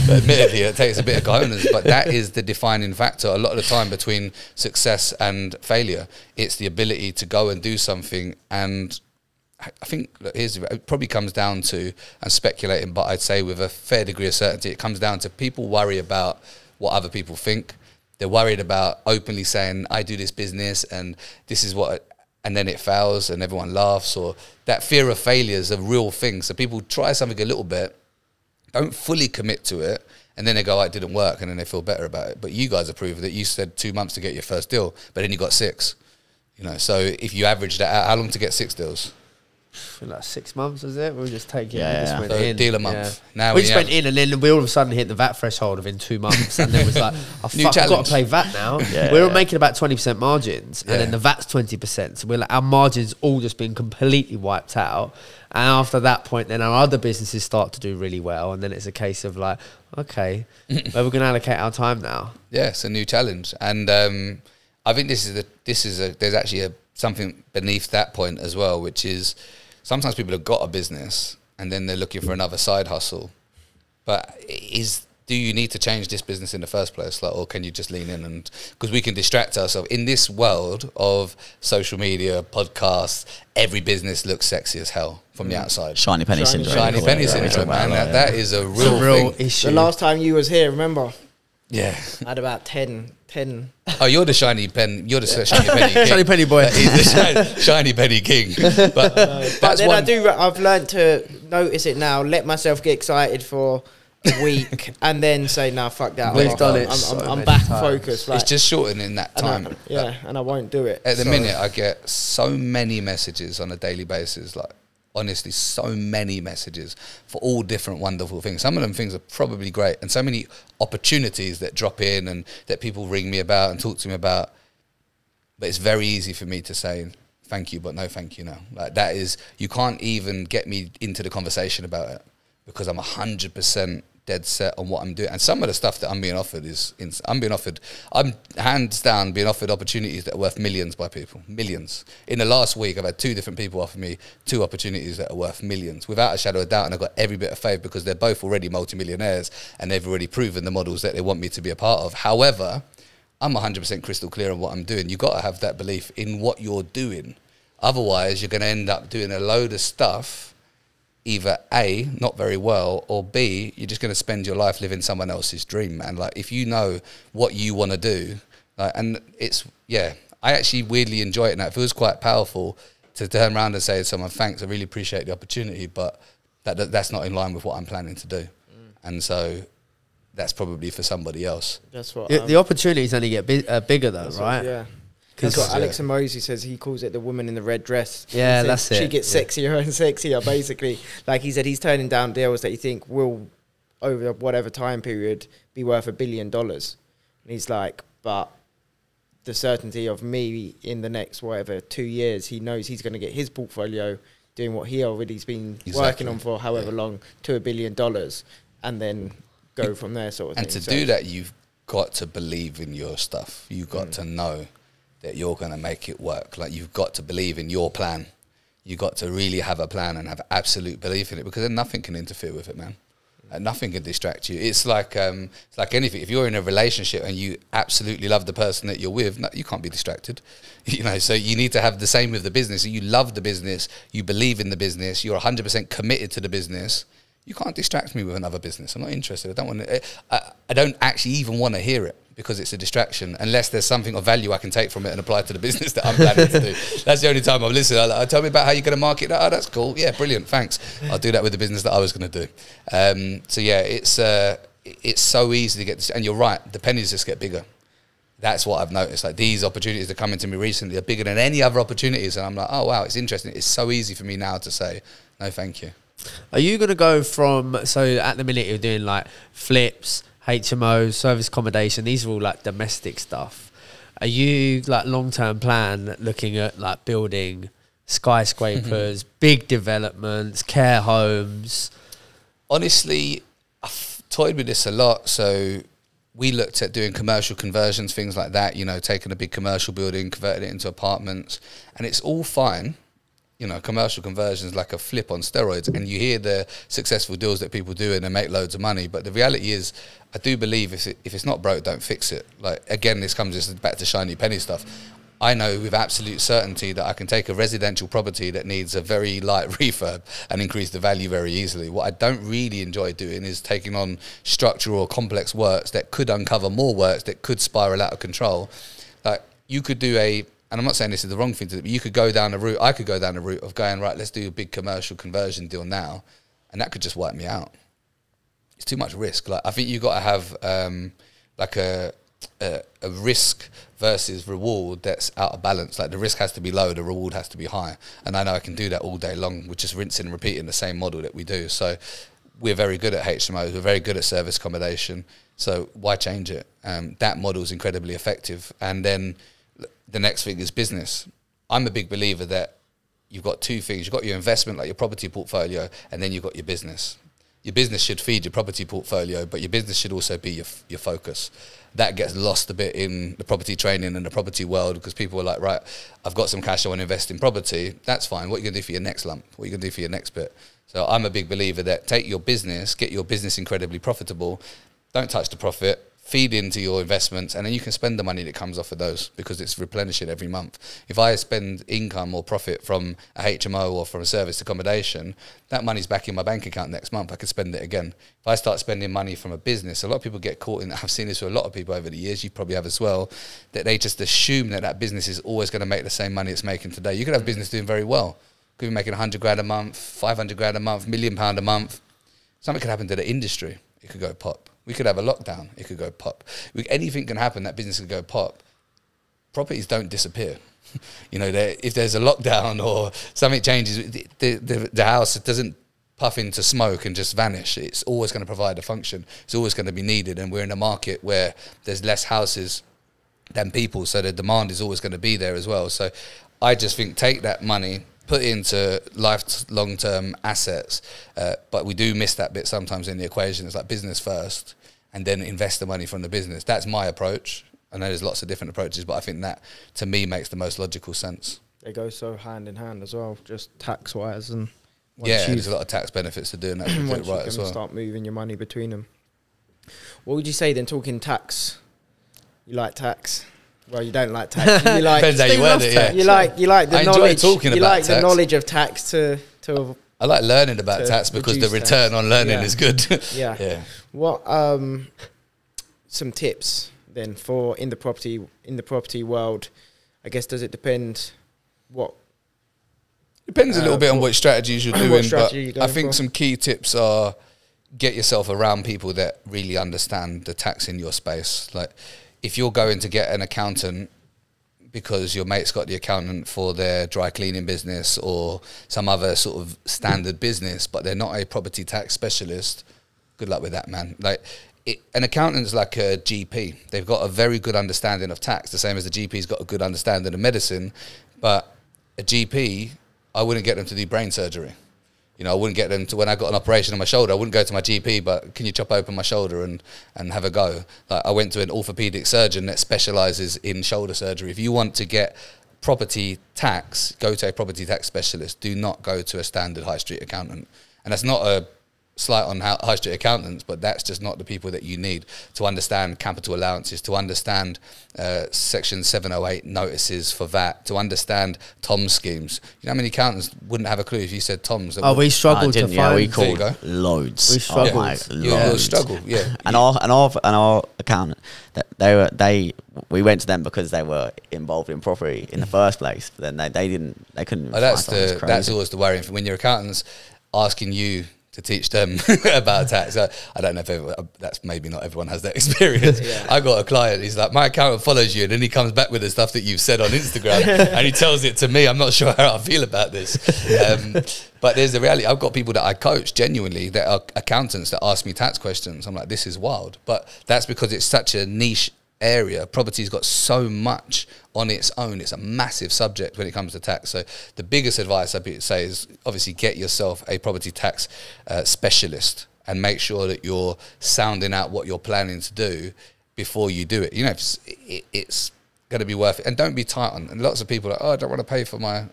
but admittedly it takes a bit of cojones, but that is the defining factor a lot of the time between success and failure. It's the ability to go and do something, and I think it probably comes down to, I'm speculating, but I'd say with a fair degree of certainty, it comes down to people worry about what other people think. They're worried about openly saying, I do this business and this is what, and then it fails and everyone laughs, or that fear of failure is a real thing. So people try something a little bit, don't fully commit to it, and then they go, oh, it didn't work, and then they feel better about it. But you guys are proof that you said 2 months to get your first deal, but then you got 6. You know, so if you average that out, how long to get 6 deals? Like 6 months, was it? We were just taking so a deal a month. Now we just went in, and then we all of a sudden hit the VAT threshold within 2 months, and then it was like, oh fuck, I've got to pay VAT now. We were making about 20% margins, and then the VAT's 20%. So we're like, our margins all just been completely wiped out. And after that point, then our other businesses start to do really well, and then it's a case of like, okay, where we're going to allocate our time now. Yeah, it's a new challenge, and I think there's actually something beneath that point as well, which is sometimes people have got a business and then they're looking for another side hustle, but do you need to change this business in the first place? Like, or can you just lean in? And because we can distract ourselves in this world of social media, podcasts, every business looks sexy as hell from the outside. Shiny penny syndrome. Shiny penny syndrome, man. That is a real issue. The last time you was here, remember? Yeah. I had about 10. Oh, you're the shiny pen. You're the shiny penny king. Shiny penny boy. He's the shiny penny king. But then I've learned to notice it now. Let myself get excited for a week and then say, "No, fuck that." We've done it. I'm back focused. Like, it's just shortening that time. And I won't do it. At the minute, I get so many messages on a daily basis. Like, honestly, so many messages for all different wonderful things. Some of them things are probably great, and so many opportunities that drop in and that people ring me about and talk to me about. But it's very easy for me to say thank you, but no thank you now. Like, that is, you can't even get me into the conversation about it because I'm 100% dead set on what I'm doing. And some of the stuff that I'm being offered I'm hands down being offered opportunities that are worth millions by people, millions. In the last week, I've had 2 different people offer me 2 opportunities that are worth millions, without a shadow of doubt. And I've got every bit of faith because they're both already multimillionaires and they've already proven the models that they want me to be a part of. However, I'm 100% crystal clear on what I'm doing. You've got to have that belief in what you're doing. Otherwise, you're going to end up doing a load of stuff, either A, not very well, or B, you're just going to spend your life living someone else's dream, man. Like, if you know what you want to do, and it's, yeah, I actually weirdly enjoy it now. It feels quite powerful to turn around and say to someone, thanks, I really appreciate the opportunity, but that's not in line with what I'm planning to do. And so that's probably for somebody else. That's what the opportunities only get bigger though, right? Yeah. That's what Alex Amosi says. He calls it the woman in the red dress. Yeah, that's it. She gets sexier and sexier, basically. Like he said, he's turning down deals that you think will, over whatever time period, be worth $1 billion. And he's like, but the certainty of me in the next, 2 years, he knows he's going to get his portfolio doing what he already's been working on for however long to $1 billion, and then go from there, sort of thing. And to do that, you've got to believe in your stuff. You've got to know that you're going to make it work. Like, you've got to believe in your plan. You've got to really have a plan and have absolute belief in it, because then nothing can interfere with it, man. Nothing can distract you. It's like anything. If you're in a relationship and you absolutely love the person that you're with, you can't be distracted. You know, so you need to have the same with the business. You love the business, you believe in the business, you're 100% committed to the business. You can't distract me with another business. I'm not interested. I don't want to. I don't actually even want to hear it, because it's a distraction, unless there's something of value I can take from it and apply to the business that I'm planning to do. That's the only time I'm listening. Tell me about how you're going to market that. Oh, that's cool. Yeah, brilliant. Thanks. I'll do that with the business that I was going to do. So yeah, it's so easy to get this. And you're right, the pennies just get bigger. That's what I've noticed. Like, these opportunities that are coming to me recently are bigger than any other opportunities. And I'm like, oh, wow, it's interesting. It's so easy for me now to say, no, thank you. Are you going to go from, so at the minute you're doing like flips, HMOs, service accommodation, these are all like domestic stuff. Are you like long-term plan looking at like building skyscrapers, big developments, care homes? Honestly, I've toyed with this a lot. So we looked at doing commercial conversions, things like that, you know, taking a big commercial building, converting it into apartments, and it's all fine. You know, commercial conversions like a flip on steroids, and you hear the successful deals that people do and they make loads of money. But the reality is, I do believe if it's not broke, don't fix it. Like, again, this comes back to shiny penny stuff. I know with absolute certainty that I can take a residential property that needs a very light refurb and increase the value very easily. What I don't really enjoy doing is taking on structural or complex works that could uncover more works that could spiral out of control. Like, you could do and I'm not saying this is the wrong thing to do, but you could go down a route, I could go down a route of going, right, let's do a big commercial conversion deal now, and that could just wipe me out. It's too much risk. Like, I think you've got to have like a risk versus reward that's out of balance. Like, the risk has to be low, the reward has to be high. And I know I can do that all day long with just rinsing and repeating the same model that we do. So we're very good at HMOs, we're very good at service accommodation. So why change it? That model is incredibly effective. And then the next thing is business. I'm a big believer that you've got 2 things. You've got your investment, like your property portfolio, and then you've got your business. Your business should feed your property portfolio, but your business should also be your focus. That gets lost a bit in the property training and the property world, because people are like, right, I've got some cash, I want to invest in property. That's fine. What are you going to do for your next lump? What are you going to do for your next bit? So I'm a big believer that take your business, get your business incredibly profitable, don't touch the profit, feed into your investments, and then you can spend the money that comes off of those, because it's replenishing every month. If I spend income or profit from a HMO or from a service accommodation, that money's back in my bank account next month. I can spend it again. If I start spending money from a business, a lot of people get caught in that. I've seen this with a lot of people over the years, you probably have as well, that they just assume that business is always going to make the same money it's making today. You could have a business doing very well. Could be making 100 grand a month, 500 grand a month, £1 million a month. Something could happen to the industry. It could go pop. We could have a lockdown. It could go pop. Anything can happen. That business could go pop. Properties don't disappear. You know, if there's a lockdown or something changes, the house doesn't puff into smoke and just vanish. It's always going to provide a function. It's always going to be needed. And we're in a market where there's less houses than people, so the demand is always going to be there as well. So I just think take that money, put into long-term assets, but we do miss that bit sometimes in the equation. It's like business first and then invest the money from the business. That's my approach. I know there's lots of different approaches, but I think that, to me, makes the most logical sense. They go so hand in hand as well, just tax-wise. And there's a lot of tax benefits to doing that. Once right you as can well. start moving your money between them. What would you say then, talking tax? You like tax? Well, you don't like tax. You like, depends how you word it, yeah. You like the knowledge. Talking you about like tax. the knowledge of tax to I like learning about tax because the return on learning is good. Yeah. What some tips then for in the property world? I guess, does it depend what? Depends a little bit on what strategies you're doing, but I think for? some key tips are get yourself around people that really understand the tax in your space. Like, if you're going to get an accountant because your mate's got the accountant for their dry cleaning business or some other sort of standard business, but they're not a property tax specialist, good luck with that, man. Like, an accountant's like a GP. They've got a very good understanding of tax, the same as the GP's got a good understanding of medicine. But a GP, I wouldn't get them to do brain surgery. You know, I wouldn't get them to, when I got an operation on my shoulder, I wouldn't go to my GP, but can you chop open my shoulder and have a go? Like, I went to an orthopedic surgeon that specialises in shoulder surgery. If you want to get property tax, go to a property tax specialist. Do not go to a standard high street accountant. And that's not a slight on high street accountants, but that's just not the people that you need to understand capital allowances, to understand section 708 notices for VAT, to understand TOMS schemes. You know how many accountants wouldn't have a clue if you said TOMS? We struggled to find. Yeah, we called loads. We struggled. You'll struggle, yeah. And our accountant, we went to them because they were involved in property in the first place. But then they couldn't. That's always the worrying when your accountant's asking you to teach them about tax. I don't know if that's maybe not everyone has that experience. I got a client, he's like, my accountant follows you, and then he comes back with the stuff that you've said on Instagram and he tells it to me. I'm not sure how I feel about this. But there's the reality. I've got people that I coach genuinely that are accountants that ask me tax questions. I'm like, this is wild. But that's because it's such a niche area. Property's got so much on its own. It's a massive subject when it comes to tax. So the biggest advice I'd say is obviously get yourself a property tax specialist and make sure that you're sounding out what you're planning to do before you do it. You know, it's going to be worth it. And don't be tight on. And lots of people are like, oh, I don't want to pay for my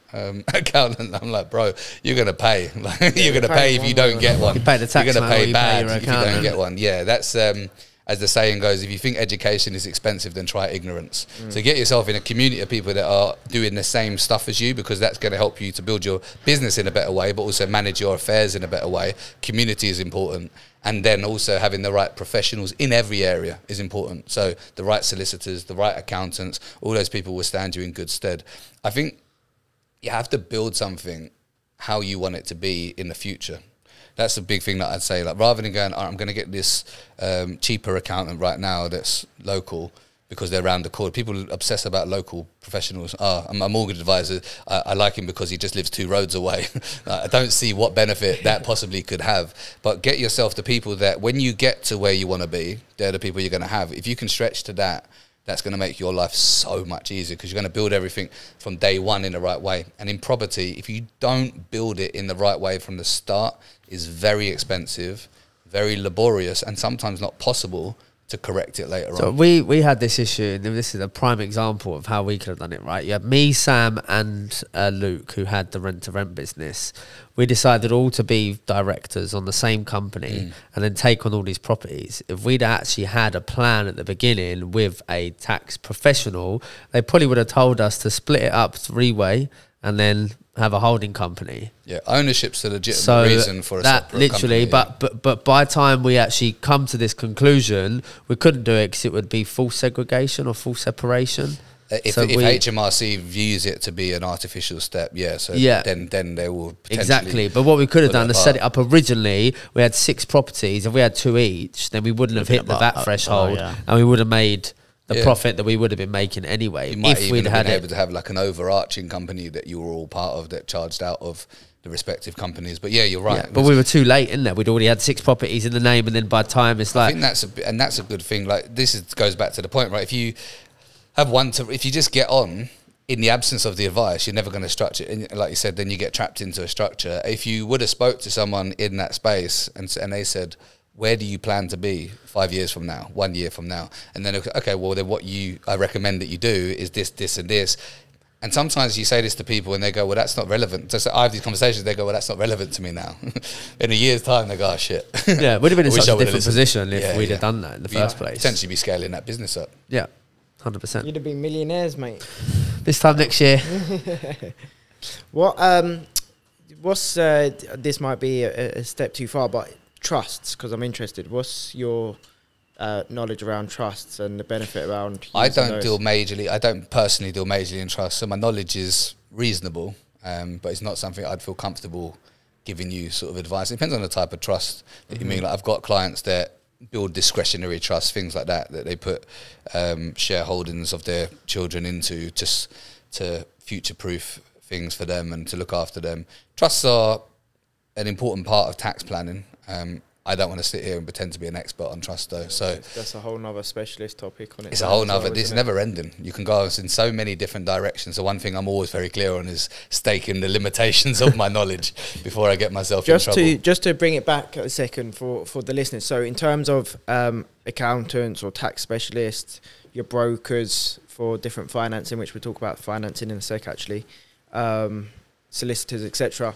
accountant. I'm like, bro, you're going to pay. Like, you're going to pay if you don't get one. You pay the tax. You're going to pay bad if you don't get one. Yeah, that's as the saying goes, if you think education is expensive, then try ignorance. So get yourself in a community of people that are doing the same stuff as you, because that's going to help you to build your business in a better way, but also manage your affairs in a better way. Community is important. And then also having the right professionals in every area is important. So the right solicitors, the right accountants, all those people will stand you in good stead. I think you have to build something how you want it to be in the future. That's the big thing that I'd say. Like, rather than going, I'm going to get this cheaper accountant right now that's local because they're around the corner. People obsess about local professionals. I'm a mortgage advisor. I like him because he just lives 2 roads away. I don't see what benefit that possibly could have. But get yourself the people that when you get to where you want to be, they're the people you're going to have. If you can stretch to that, that's going to make your life so much easier because you're going to build everything from day one in the right way. And in property, if you don't build it in the right way from the start, it's very expensive, very laborious, and sometimes not possible to correct it later on. So we had this issue, and this is a prime example of how we could have done it, right? You had me, Sam, and Luke, who had the rent-to-rent business. We decided all to be directors on the same company and then take on all these properties. If we'd actually had a plan at the beginning with a tax professional, they probably would have told us to split it up 3-way and then have a holding company. Yeah, ownership's a legitimate reason for a separate literally, company. But by the time we actually come to this conclusion, we couldn't do it because it would be full segregation or full separation. If HMRC views it to be an artificial step, then they will potentially... Exactly, but what we could have done is set it up originally. We had 6 properties. If we had 2 each, then we wouldn't have hit the VAT threshold, and we would have made the profit that we would have been making anyway. You might even have been able to have like an overarching company that you were all part of that charged out of the respective companies. But yeah, you're right. Yeah, but we were too late in there. We'd already had 6 properties in the name, and then by the time it's like... I think that's a good thing. Like, goes back to the point, right? If you have if you just get on in the absence of the advice, you're never going to structure it. And like you said, then you get trapped into a structure. If you would have spoke to someone in that space and they said, where do you plan to be 5 years from now, 1 year from now? And then, okay, well, then I recommend that you do is this, this, and this. And sometimes you say this to people and they go, well, that's not relevant. So I have these conversations, they go, well, that's not relevant to me now. In a year's time, they go, oh, shit. Yeah, it would have been in such a different position if we'd have done that in the first place. Potentially be scaling that business up. Yeah, 100%. You'd have been millionaires, mate. This time next year. What's this might be a step too far, but trusts, because I'm interested. What's your knowledge around trusts and the benefit around? I don't personally deal majorly in trusts, so my knowledge is reasonable, but it's not something I'd feel comfortable giving you sort of advice. It depends on the type of trust that you mean. Like I've got clients that build discretionary trusts, things like that they put shareholdings of their children into just to future-proof things for them and to look after them. Trusts are an important part of tax planning. I don't want to sit here and pretend to be an expert on trust though. So that's a whole nother specialist topic on it. It's a whole nother, it's never ending. You can go in so many different directions. So one thing I'm always very clear on is staking the limitations of my knowledge before I get myself in trouble. Just to bring it back a second for the listeners. So in terms of accountants or tax specialists, your brokers for different financing, which we'll talk about financing in a sec actually, solicitors, etc.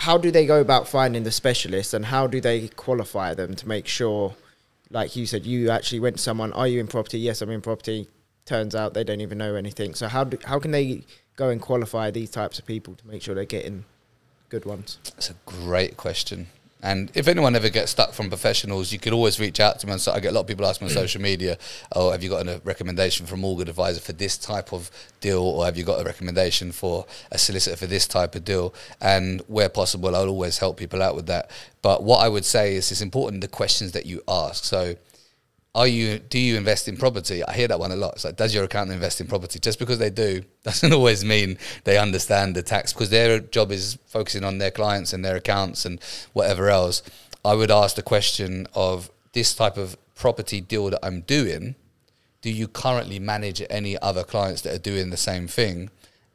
How do they go about finding the specialists and how do they qualify them to make sure, like you said, you actually went to someone, are you in property? Yes, I'm in property. Turns out they don't even know anything. So how can they go and qualify these types of people to make sure they're getting good ones? That's a great question. And if anyone ever gets stuck from professionals, you could always reach out to me. So I get a lot of people ask me on social media, oh, have you got a recommendation from a mortgage advisor for this type of deal? Or have you got a recommendation for a solicitor for this type of deal? And where possible, I'll always help people out with that. But what I would say is it's important the questions that you ask. So do you invest in property? I hear that one a lot. It's like, does your accountant invest in property? Just because they do doesn't always mean they understand the tax, because their job is focusing on their clients and their accounts and whatever else. I would ask the question of this type of property deal that I'm doing, do you currently manage any other clients that are doing the same thing?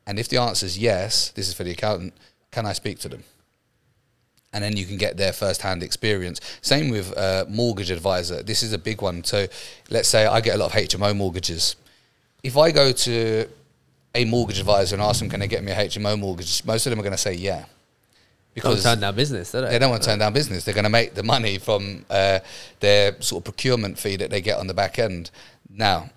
And if the answer is yes, this is for the accountant, can I speak to them? And then you can get their first-hand experience. Same with mortgage advisor. This is a big one. So let's say I get a lot of HMO mortgages. If I go to a mortgage advisor and ask them, can they get me a HMO mortgage? Most of them are going to say yeah. Because turn down business, don't they? They don't want to turn down business. They're going to make the money from their sort of procurement fee that they get on the back end. Now,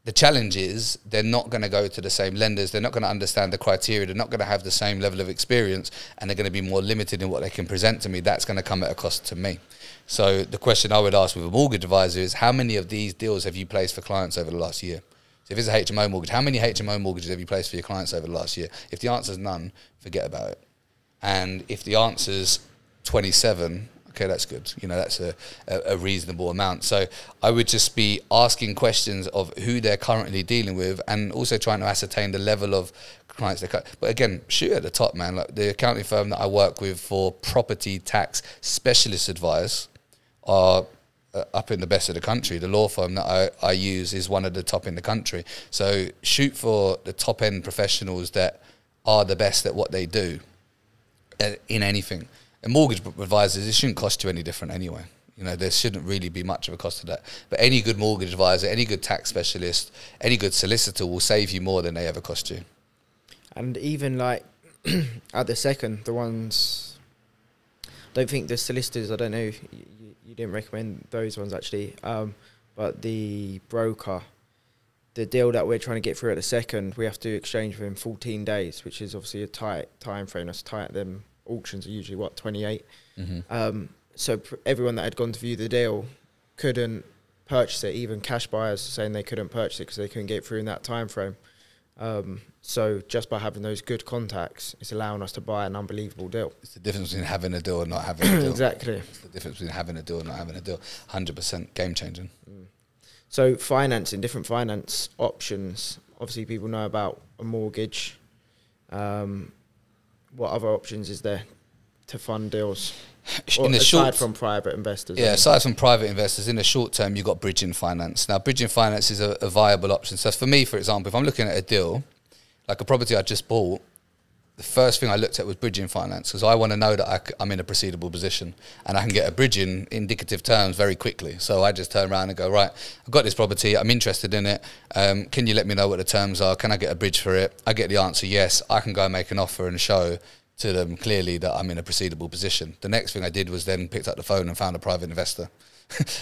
the challenge is they're not going to go to the same lenders. They're not going to understand the criteria. They're not going to have the same level of experience, and they're going to be more limited in what they can present to me. That's going to come at a cost to me. So the question I would ask with a mortgage advisor is, how many of these deals have you placed for clients over the last year? So if it's a HMO mortgage, how many HMO mortgages have you placed for your clients over the last year? If the answer is none, forget about it. And if the answer's 27, okay, that's good. You know, that's a reasonable amount. So I would just be asking questions of who they're currently dealing with, and also trying to ascertain the level of clients they cut. But again, shoot at the top, man. Like the accounting firm that I work with for property tax specialist advice are up in the best of the country. The law firm that I use is one of the top in the country. So shoot for the top end professionals that are the best at what they do in anything. And mortgage advisors, it shouldn't cost you any different anyway. You know, there shouldn't really be much of a cost to that. But any good mortgage advisor, any good tax specialist, any good solicitor will save you more than they ever cost you. And even like at the second, the ones, don't think the solicitors, I don't know, you didn't recommend those ones actually, but the broker, the deal that we're trying to get through at the second, we have to exchange within 14 days, which is obviously a tight time frame. That's tight. Them auctions are usually, 28? Mm-hmm. So everyone that had gone to view the deal couldn't purchase it. Even cash buyers saying they couldn't purchase it because they couldn't get through in that time frame. So just by having those good contacts, it's allowing us to buy an unbelievable deal. It's the difference between having a deal and not having a deal. Exactly. It's the difference between having a deal and not having a deal. 100% game changing. Mm. So financing, different finance options. Obviously people know about a mortgage. What other options is there to fund deals? In the aside from private investors. Yeah, aside from private investors, in the short term, you've got bridging finance. Now, bridging finance is a viable option. So for me, for example, if I'm looking at a deal, like a property I just bought, the first thing I looked at was bridging finance, because I want to know that I'm in a proceedable position and I can get a bridge in indicative terms very quickly. So I just turn around and go, right, I've got this property, I'm interested in it. Can you let me know what the terms are? Can I get a bridge for it? I get the answer, yes. I can go and make an offer and show to them clearly that I'm in a proceedable position. The next thing I did was then picked up the phone and found a private investor.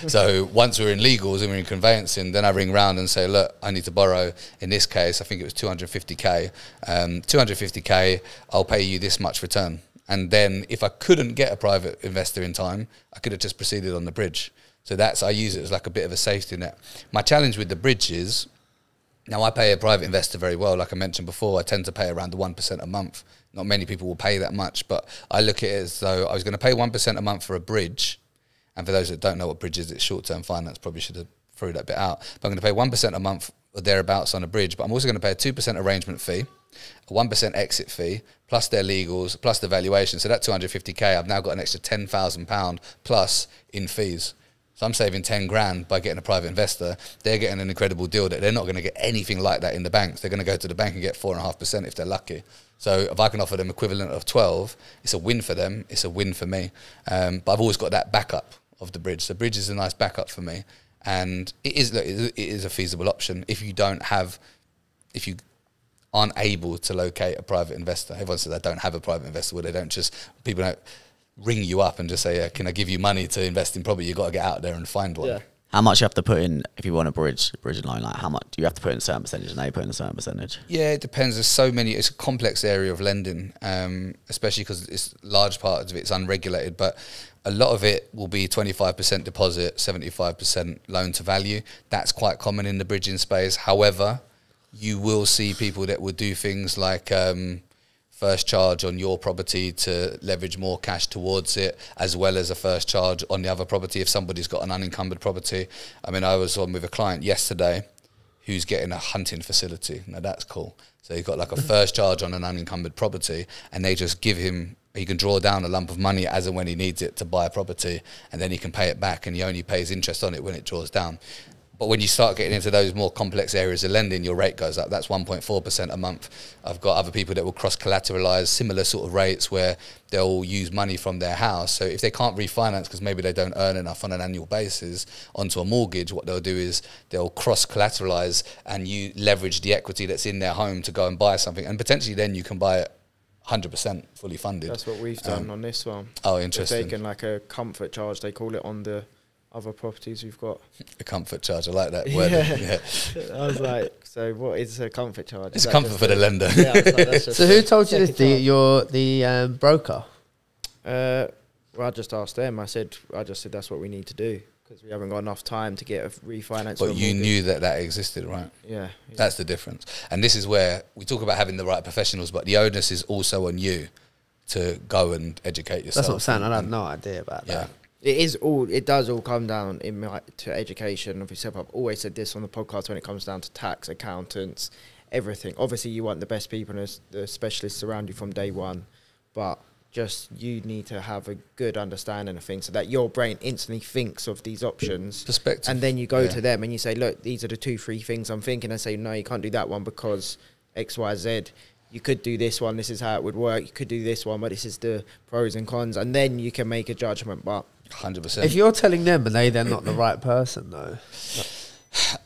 So once we're in legals and we're in conveyancing, then I ring round and say, look, I need to borrow, in this case, I think it was 250k. 250k, I'll pay you this much return. And then if I couldn't get a private investor in time, I could have just proceeded on the bridge. So I use it as like a bit of a safety net. My challenge with the bridge is, now I pay a private investor very well. Like I mentioned before, I tend to pay around the 1% a month. Not many people will pay that much, but I look at it as though I was going to pay 1% a month for a bridge. And for those that don't know what bridge is, it's short-term finance. Probably should have threw that bit out. But I'm going to pay 1% a month or thereabouts on a bridge. But I'm also going to pay a 2% arrangement fee, a 1% exit fee, plus their legals, plus the valuation. So that 250k, I've now got an extra £10,000 plus in fees. So I'm saving 10 grand by getting a private investor. They're getting an incredible deal that they're not going to get anything like that in the banks. They're going to go to the bank and get 4.5% if they're lucky. So if I can offer them equivalent of 12, it's a win for them. It's a win for me. But I've always got that backup of the bridge. The bridge is a nice backup for me. And it is a feasible option if you aren't able to locate a private investor. Everyone says I don't have a private investor. Well, people don't ring you up and just say, can I give you money to invest in property? You've got to get out there and find one. Yeah. How much you have to put in if you want a bridge loan? Like how much do you have to put in a certain percentage and they put in a certain percentage? Yeah, it depends. There's so many. It's a complex area of lending, especially because it's large parts of it's unregulated. But a lot of it will be 25% deposit, 75% loan to value. That's quite common in the bridging space. However, you will see people that will do things like first charge on your property to leverage more cash towards it, as well as a first charge on the other property if somebody's got an unencumbered property. I mean, I was on with a client yesterday who's getting a hunting facility. Now that's cool. So he got like a first charge on an unencumbered property, and they just give him, he can draw down a lump of money as and when he needs it to buy a property, and then he can pay it back, and he only pays interest on it when it draws down. But when you start getting into those more complex areas of lending, your rate goes up. That's 1.4% a month. I've got other people that will cross-collateralize similar sort of rates where they'll use money from their house. So if they can't refinance because maybe they don't earn enough on an annual basis onto a mortgage, what they'll do is they'll cross-collateralize and you leverage the equity that's in their home to go and buy something. And potentially then you can buy it 100% fully funded. That's what we've done on this one. Oh, interesting. We've taken like a comfort charge, they call it, on the other properties we've got. A comfort charge, I like that word. Yeah. I was like, so what is a comfort charge? It's a comfort for the lender. Yeah, I was like, that's just so who told you this? You're the broker? Well, I just asked them. I just said that's what we need to do because we haven't got enough time to get a refinance. But you knew that existed, right? Yeah. That's the difference. And this is where we talk about having the right professionals, but the onus is also on you to go and educate yourself. That's what I'm saying. I have no idea about that. It does all come down to education. Obviously, I've always said this on the podcast when it comes down to tax, accountants, everything. Obviously, you want the best people and the specialists around you from day one, but just you need to have a good understanding of things so that your brain instantly thinks of these options. Perspective. And then you go to them and you say, look, these are the 2-3 things I'm thinking. And say, no, you can't do that one because X, Y, Z. You could do this one. This is how it would work. You could do this one, but this is the pros and cons. And then you can make a judgment. But 100%. If you're telling them, are they're not the right person, though?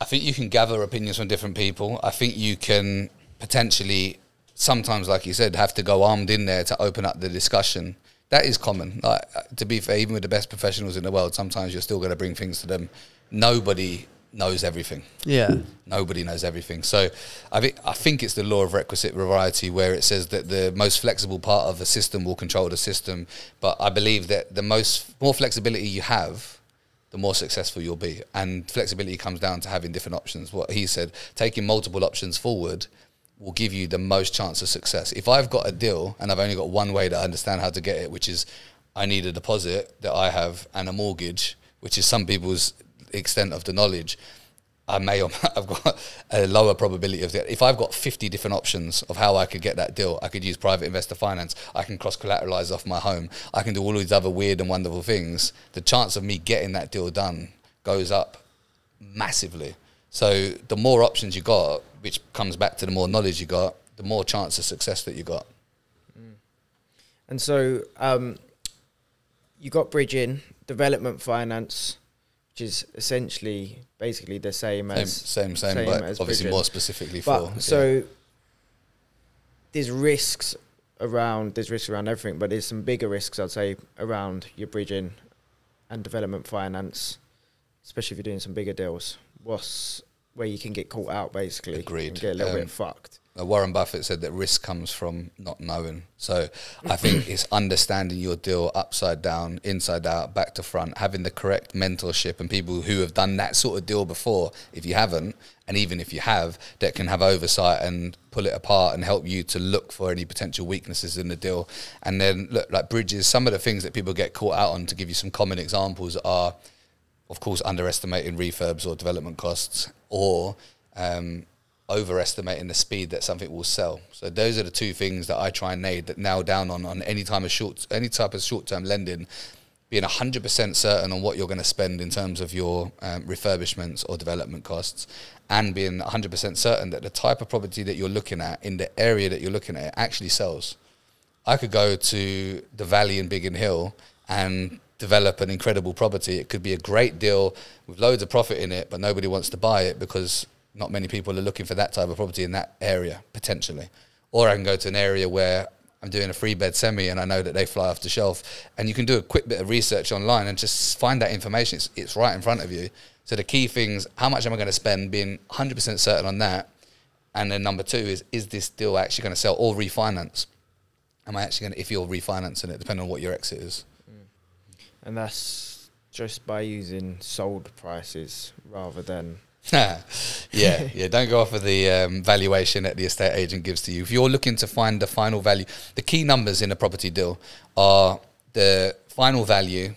I think you can gather opinions from different people. I think you can potentially, sometimes, like you said, have to go armed in there to open up the discussion. That is common. Like, to be fair, even with the best professionals in the world, sometimes you're still going to bring things to them. Nobody knows everything. Yeah. Nobody knows everything. So I think it's the law of requisite variety where it says that the most flexible part of a system will control the system. But I believe that the more flexibility you have, the more successful you'll be. And flexibility comes down to having different options. What he said, taking multiple options forward will give you the most chance of success. If I've got a deal and I've only got one way to understand how to get it, which is I need a deposit that I have and a mortgage, which is some people's extent of the knowledge, I've got a lower probability of that. If I've got 50 different options of how I could get that deal, I could use private investor finance, I can cross-collateralize off my home, I can do all these other weird and wonderful things, the chance of me getting that deal done goes up massively. So the more options you got, which comes back to the more knowledge you got, the more chance of success that you got. And so you got bridging, development finance, which is essentially basically the same as same, but obviously bridging. more specifically but, for. So there's risks around everything, but there's some bigger risks, I'd say, around your bridging and development finance, especially if you're doing some bigger deals. Where you can get caught out, basically. Agreed. And get a little bit fucked. Warren Buffett said that risk comes from not knowing. So I think it's understanding your deal upside down, inside out, back to front, having the correct mentorship and people who have done that sort of deal before, if you haven't, and even if you have, that can have oversight and pull it apart and help you to look for any potential weaknesses in the deal. And then, look, like bridges, some of the things that people get caught out on, to give you some common examples, are, of course, underestimating refurbs or development costs, or overestimating the speed that something will sell. So those are the two things that I try and nail down on any type of short-term lending. Being 100% certain on what you're going to spend in terms of your refurbishments or development costs, and being 100% certain that the type of property that you're looking at in the area that you're looking at actually sells. I could go to the Valley in Biggin Hill and develop an incredible property. It could be a great deal with loads of profit in it, but nobody wants to buy it because not many people are looking for that type of property in that area, potentially. Or I can go to an area where I'm doing a 3-bed semi and I know that they fly off the shelf, and you can do a quick bit of research online and just find that information. It's right in front of you. So the key things, how much am I going to spend, being 100% certain on that. And then number two is this deal actually going to sell or refinance? Am I actually going to, if you're refinancing it, depending on what your exit is. And that's just by using sold prices rather than... yeah, don't go off of the valuation that the estate agent gives to you. If you're looking to find the final value, the key numbers in a property deal are the final value,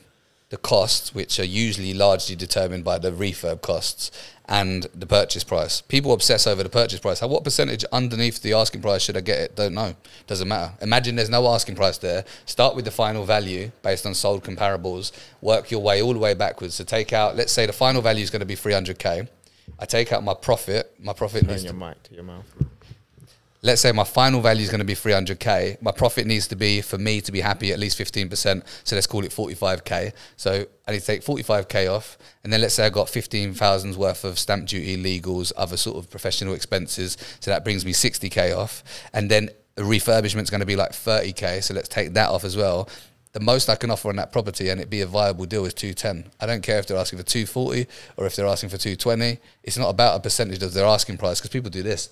the costs, which are usually largely determined by the refurb costs, and the purchase price. People obsess over the purchase price. What percentage underneath the asking price should I get it? Don't know. Doesn't matter. Imagine there's no asking price there. Start with the final value based on sold comparables. Work your way all the way backwards. So take out, let's say the final value is going to be 300k. I take out my profit. My profit needs your mic to your mouth. Let's say my final value is going to be 300k. My profit needs to be, for me to be happy, at least 15%. So let's call it 45k. So I need to take 45k off. And then let's say I got 15,000 worth of stamp duty, legals, other sort of professional expenses. So that brings me 60k off. And then the refurbishment is going to be like 30k. So let's take that off as well. The most I can offer on that property and it be a viable deal is 210. I don't care if they're asking for 240 or if they're asking for 220. It's not about a percentage of their asking price, because people do this.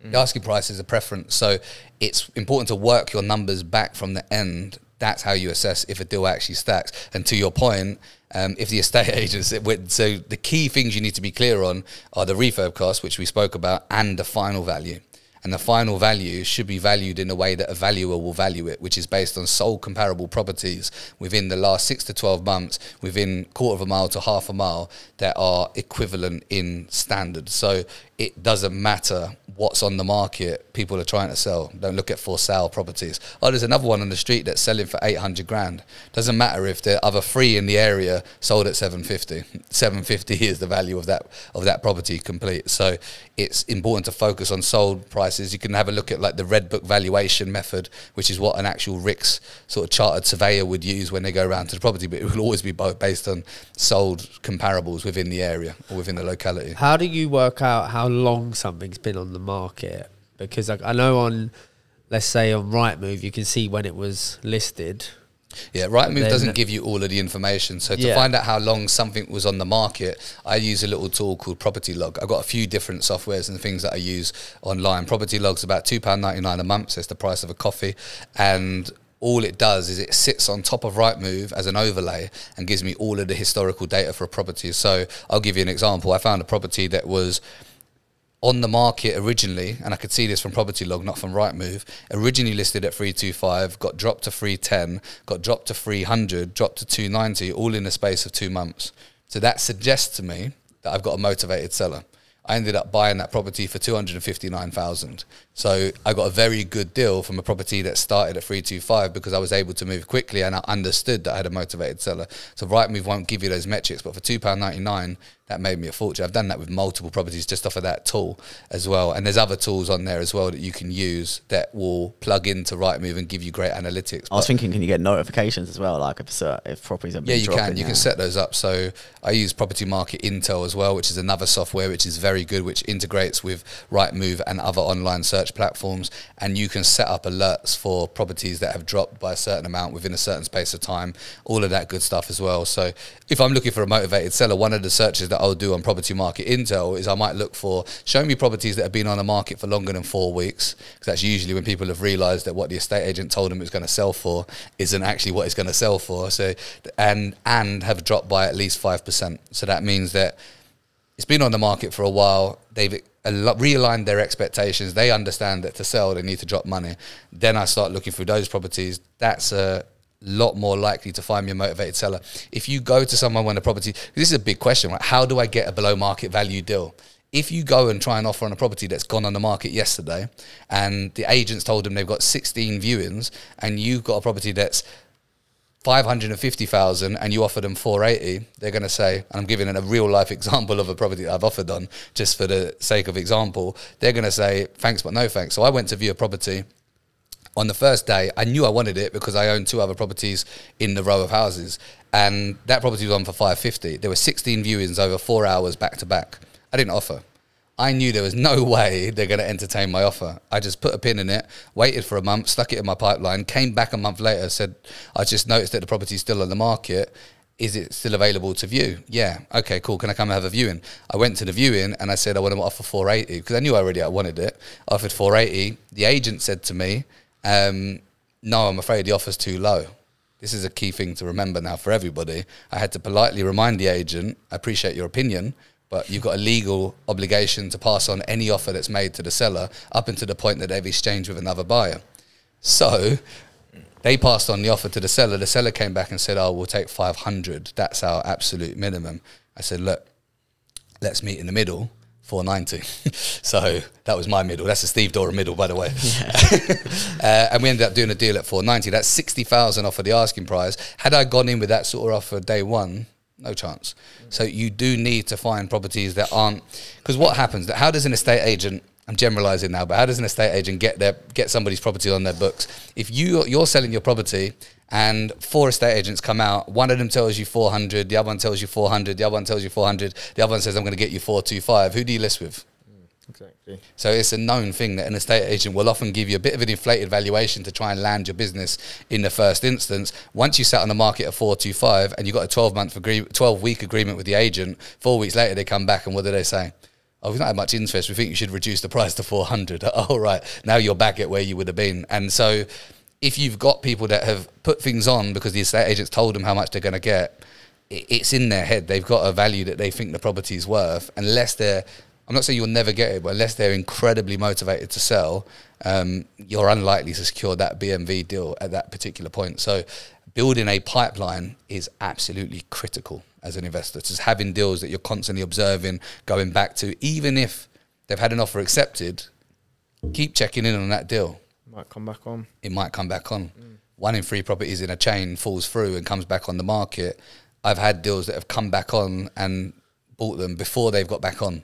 The asking price is a preference. So it's important to work your numbers back from the end. That's how you assess if a deal actually stacks. And to your point, if the estate agents, so the key things you need to be clear on are the refurb costs, which we spoke about, and the final value. And the final value should be valued in a way that a valuer will value it, which is based on sold comparable properties within the last 6 to 12 months, within quarter of a mile to half a mile, that are equivalent in standard. So it doesn't matter what's on the market, people are trying to sell. Don't look at for sale properties. Oh, there's another one on the street that's selling for 800 grand. Doesn't matter if the other 3 in the area sold at 750. 750 is the value of that property complete. So it's important to focus on sold prices. You can have a look at like the Red Book valuation method, which is what an actual RICS sort of chartered surveyor would use when they go around to the property, but it will always be based on sold comparables within the area or within the locality. How do you work out how long something's been on the market? Because I know on, let's say on Rightmove, you can see when it was listed. Yeah, Rightmove doesn't give you all of the information. So to find out how long something was on the market, I use a little tool called Property Log. I've got a few different softwares and things that I use online. Property Log's about £2.99 a month, so it's the price of a coffee. And all it does is it sits on top of Rightmove as an overlay and gives me all of the historical data for a property. So I'll give you an example. I found a property that was on the market originally, and I could see this from Property Log, not from Rightmove, originally listed at 325, got dropped to 310, got dropped to 300, dropped to 290, all in the space of 2 months. So that suggests to me that I've got a motivated seller. I ended up buying that property for 259,000. So I got a very good deal from a property that started at 325 because I was able to move quickly and I understood that I had a motivated seller. So Rightmove won't give you those metrics, but for £2.99, that made me a fortune. I've done that with multiple properties just off of that tool as well. And there's other tools on there as well that you can use that will plug into Rightmove and give you great analytics. I was thinking, can you get notifications as well? Like if properties are being you can. You can set those up. So I use Property Market Intel as well, which is another software which is very good, which integrates with Rightmove and other online search platforms. And you can set up alerts for properties that have dropped by a certain amount within a certain space of time, all of that good stuff as well. So if I'm looking for a motivated seller, one of the searches that I'll do on Property Market Intel is I might look for, show me properties that have been on the market for longer than 4 weeks, because that's usually when people have realised that what the estate agent told them it was going to sell for isn't actually what it's going to sell for. So and have dropped by at least 5%. So that means that it's been on the market for a while. They've realigned their expectations. They understand that to sell, they need to drop money. Then I start looking through those properties. That's a lot more likely to find me a motivated seller. If you go to someone when a property, this is a big question, right? How do I get a below market value deal? If you go and try and offer on a property that's gone on the market yesterday and the agents told them they've got 16 viewings and you've got a property that's 550,000 and you offer them 480, they're going to say, and I'm giving a real life example of a property that I've offered on just for the sake of example, they're going to say, thanks, but no thanks. So I went to view a property. On the first day, I knew I wanted it because I owned 2 other properties in the row of houses. And that property was on for 550. There were 16 viewings over 4 hours back to back. I didn't offer. I knew there was no way they're going to entertain my offer. I just put a pin in it, waited for a month, stuck it in my pipeline, came back a month later, said, I just noticed that the property's still on the market. Is it still available to view? Yeah. Okay, cool. Can I come and have a viewing? I went to the viewing and I said, I want to offer 480 because I knew already I wanted it. I offered 480. The agent said to me, no, I'm afraid the offer's too low. This is a key thing to remember now for everybody. I had to politely remind the agent, I appreciate your opinion, but you've got a legal obligation to pass on any offer that's made to the seller up until the point that they've exchanged with another buyer. So they passed on the offer to the seller. The seller came back and said, oh, we'll take 500. That's our absolute minimum. I said, look, let's meet in the middle. 490. So that was my middle. That's a Steve Doran middle, by the way. Yeah. And we ended up doing a deal at 490. That's 60,000 off of the asking price. Had I gone in with that sort of offer day one, no chance. So you do need to find properties that aren't, because what happens, how does an estate agent, I'm generalizing now, but how does an estate agent get somebody's property on their books? If you're selling your property and 4 estate agents come out, one of them tells you 400, the other one tells you 400, the other one tells you 400, the other one says, I'm going to get you 425. Who do you list with? Exactly. So it's a known thing that an estate agent will often give you a bit of an inflated valuation to try and land your business in the first instance. Once you sat on the market at 425 and you got a 12-week agreement with the agent, 4 weeks later they come back and what do they say? Oh, we've not had much interest. We think you should reduce the price to 400. Oh, right. Now you're back at where you would have been. And so if you've got people that have put things on because the estate agents told them how much they're going to get, it's in their head. They've got a value that they think the property's worth. Unless they're, I'm not saying you'll never get it, but unless they're incredibly motivated to sell, you're unlikely to secure that BMV deal at that particular point. So building a pipeline is absolutely critical as an investor. Just having deals that you're constantly observing, going back to, even if they've had an offer accepted, keep checking in on that deal. Might come back on. It might come back on. 1 in 3 properties in a chain falls through and comes back on the market. I've had deals that have come back on and bought them before they've got back on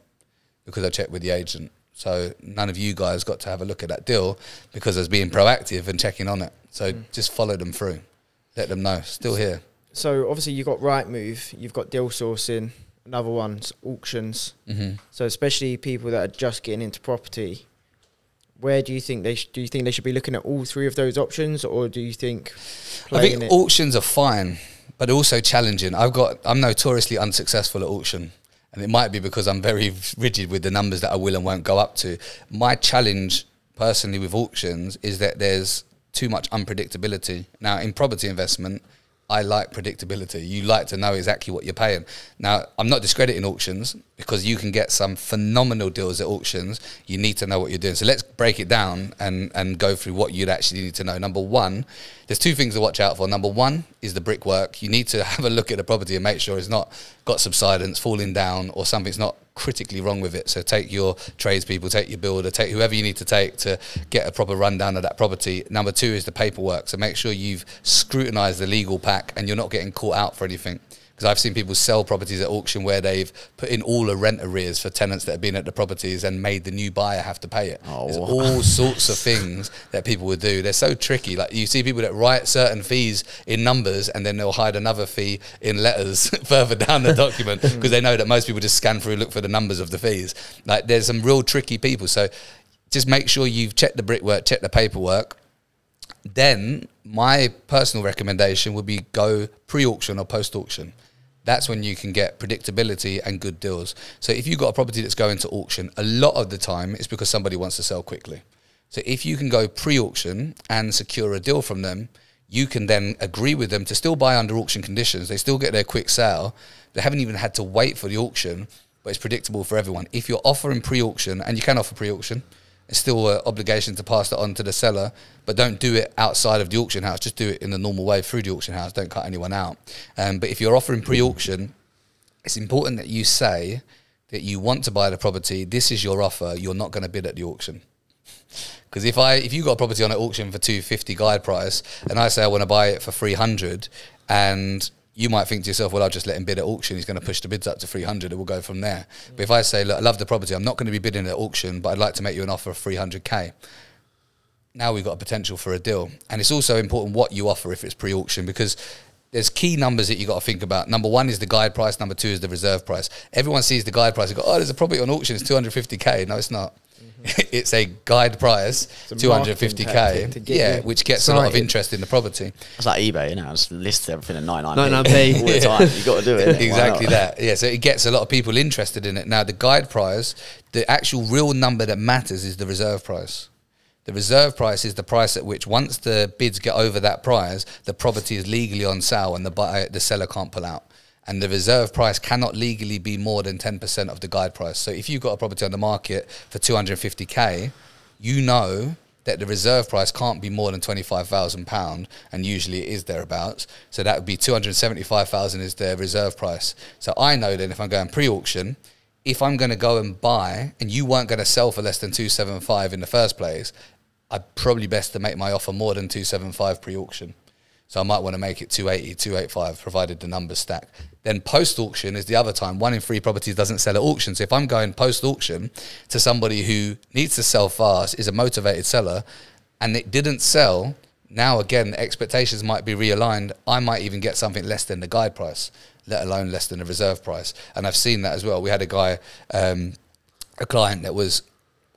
because I checked with the agent. So none of you guys got to have a look at that deal because I was being proactive and checking on it. So just follow them through. Let them know. Still here. So obviously you've got Rightmove, you've got deal sourcing, another one's auctions. So especially people that are just getting into property, where do you think they should be looking at all 3 of those options, or do you think I think auctions are fine, but also challenging. I'm notoriously unsuccessful at auction, and it might be because I'm very rigid with the numbers that I will and won't go up to. My challenge personally with auctions is that there's too much unpredictability. Now in property investment, I like predictability. You like to know exactly what you're paying. Now, I'm not discrediting auctions because you can get some phenomenal deals at auctions. You need to know what you're doing. So let's break it down and go through what you'd actually need to know. Number one, there's two things to watch out for. Number one is the brickwork. You need to have a look at the property and make sure it's not got subsidence, falling down, or something's not critically wrong with it. So take your tradespeople, take your builder, take whoever you need to take to get a proper rundown of that property. Number two is the paperwork. So make sure you've scrutinized the legal pack and you're not getting caught out for anything. Because I've seen people sell properties at auction where they've put in all the rent arrears for tenants that have been at the properties and made the new buyer have to pay it. There's all sorts of things that people would do. They're so tricky. Like you see people that write certain fees in numbers and then they'll hide another fee in letters further down the document because they know that most people just scan through, look for the numbers of the fees. Like there's some real tricky people. So just make sure you've checked the brickwork, check the paperwork. Then my personal recommendation would be go pre-auction or post-auction. That's when you can get predictability and good deals. So if you've got a property that's going to auction, a lot of the time it's because somebody wants to sell quickly. So if you can go pre-auction and secure a deal from them, you can then agree with them to still buy under auction conditions. They still get their quick sale. They haven't even had to wait for the auction, but it's predictable for everyone. If you're offering pre-auction, and you can offer pre-auction, it's still an obligation to pass that on to the seller, but don't do it outside of the auction house. Just do it in the normal way through the auction house. Don't cut anyone out. But if you're offering pre-auction, it's important that you say that you want to buy the property. This is your offer. You're not going to bid at the auction. Because if you got a property on an auction for 250 guide price, and I say I want to buy it for 300, and you might think to yourself, well, I'll just let him bid at auction. He's going to push the bids up to 300 and we'll go from there. But if I say, look, I love the property. I'm not going to be bidding at auction, but I'd like to make you an offer of 300K. Now we've got a potential for a deal. And it's also important what you offer if it's pre-auction, because there's key numbers that you got to think about. Number one is the guide price. Number two is the reserve price. Everyone sees the guide price and go, oh, there's a property on auction. It's 250K. No, it's not. It's a guide price, 250K, yeah, which gets a lot of interest in the property. It's like eBay, you know, just list everything at 99p all the time. You got to do it. Exactly that. Yeah, so it gets a lot of people interested in it. Now, the guide price, the actual real number that matters is the reserve price. The reserve price is the price at which, once the bids get over that price, the property is legally on sale and the seller can't pull out. And the reserve price cannot legally be more than 10% of the guide price. So if you've got a property on the market for 250K, you know that the reserve price can't be more than £25,000, and usually it is thereabouts. So that would be 275,000 is the reserve price. So I know then if I'm going pre-auction, if I'm going to go and buy, and you weren't going to sell for less than 275 in the first place, I'd probably best to make my offer more than 275 pre-auction. So I might want to make it 280, 285, provided the numbers stack. Then post-auction is the other time. 1 in 3 properties doesn't sell at auction. So if I'm going post-auction to somebody who needs to sell fast, is a motivated seller, and it didn't sell, now again, expectations might be realigned. I might even get something less than the guide price, let alone less than the reserve price. And I've seen that as well. We had a guy, a client that was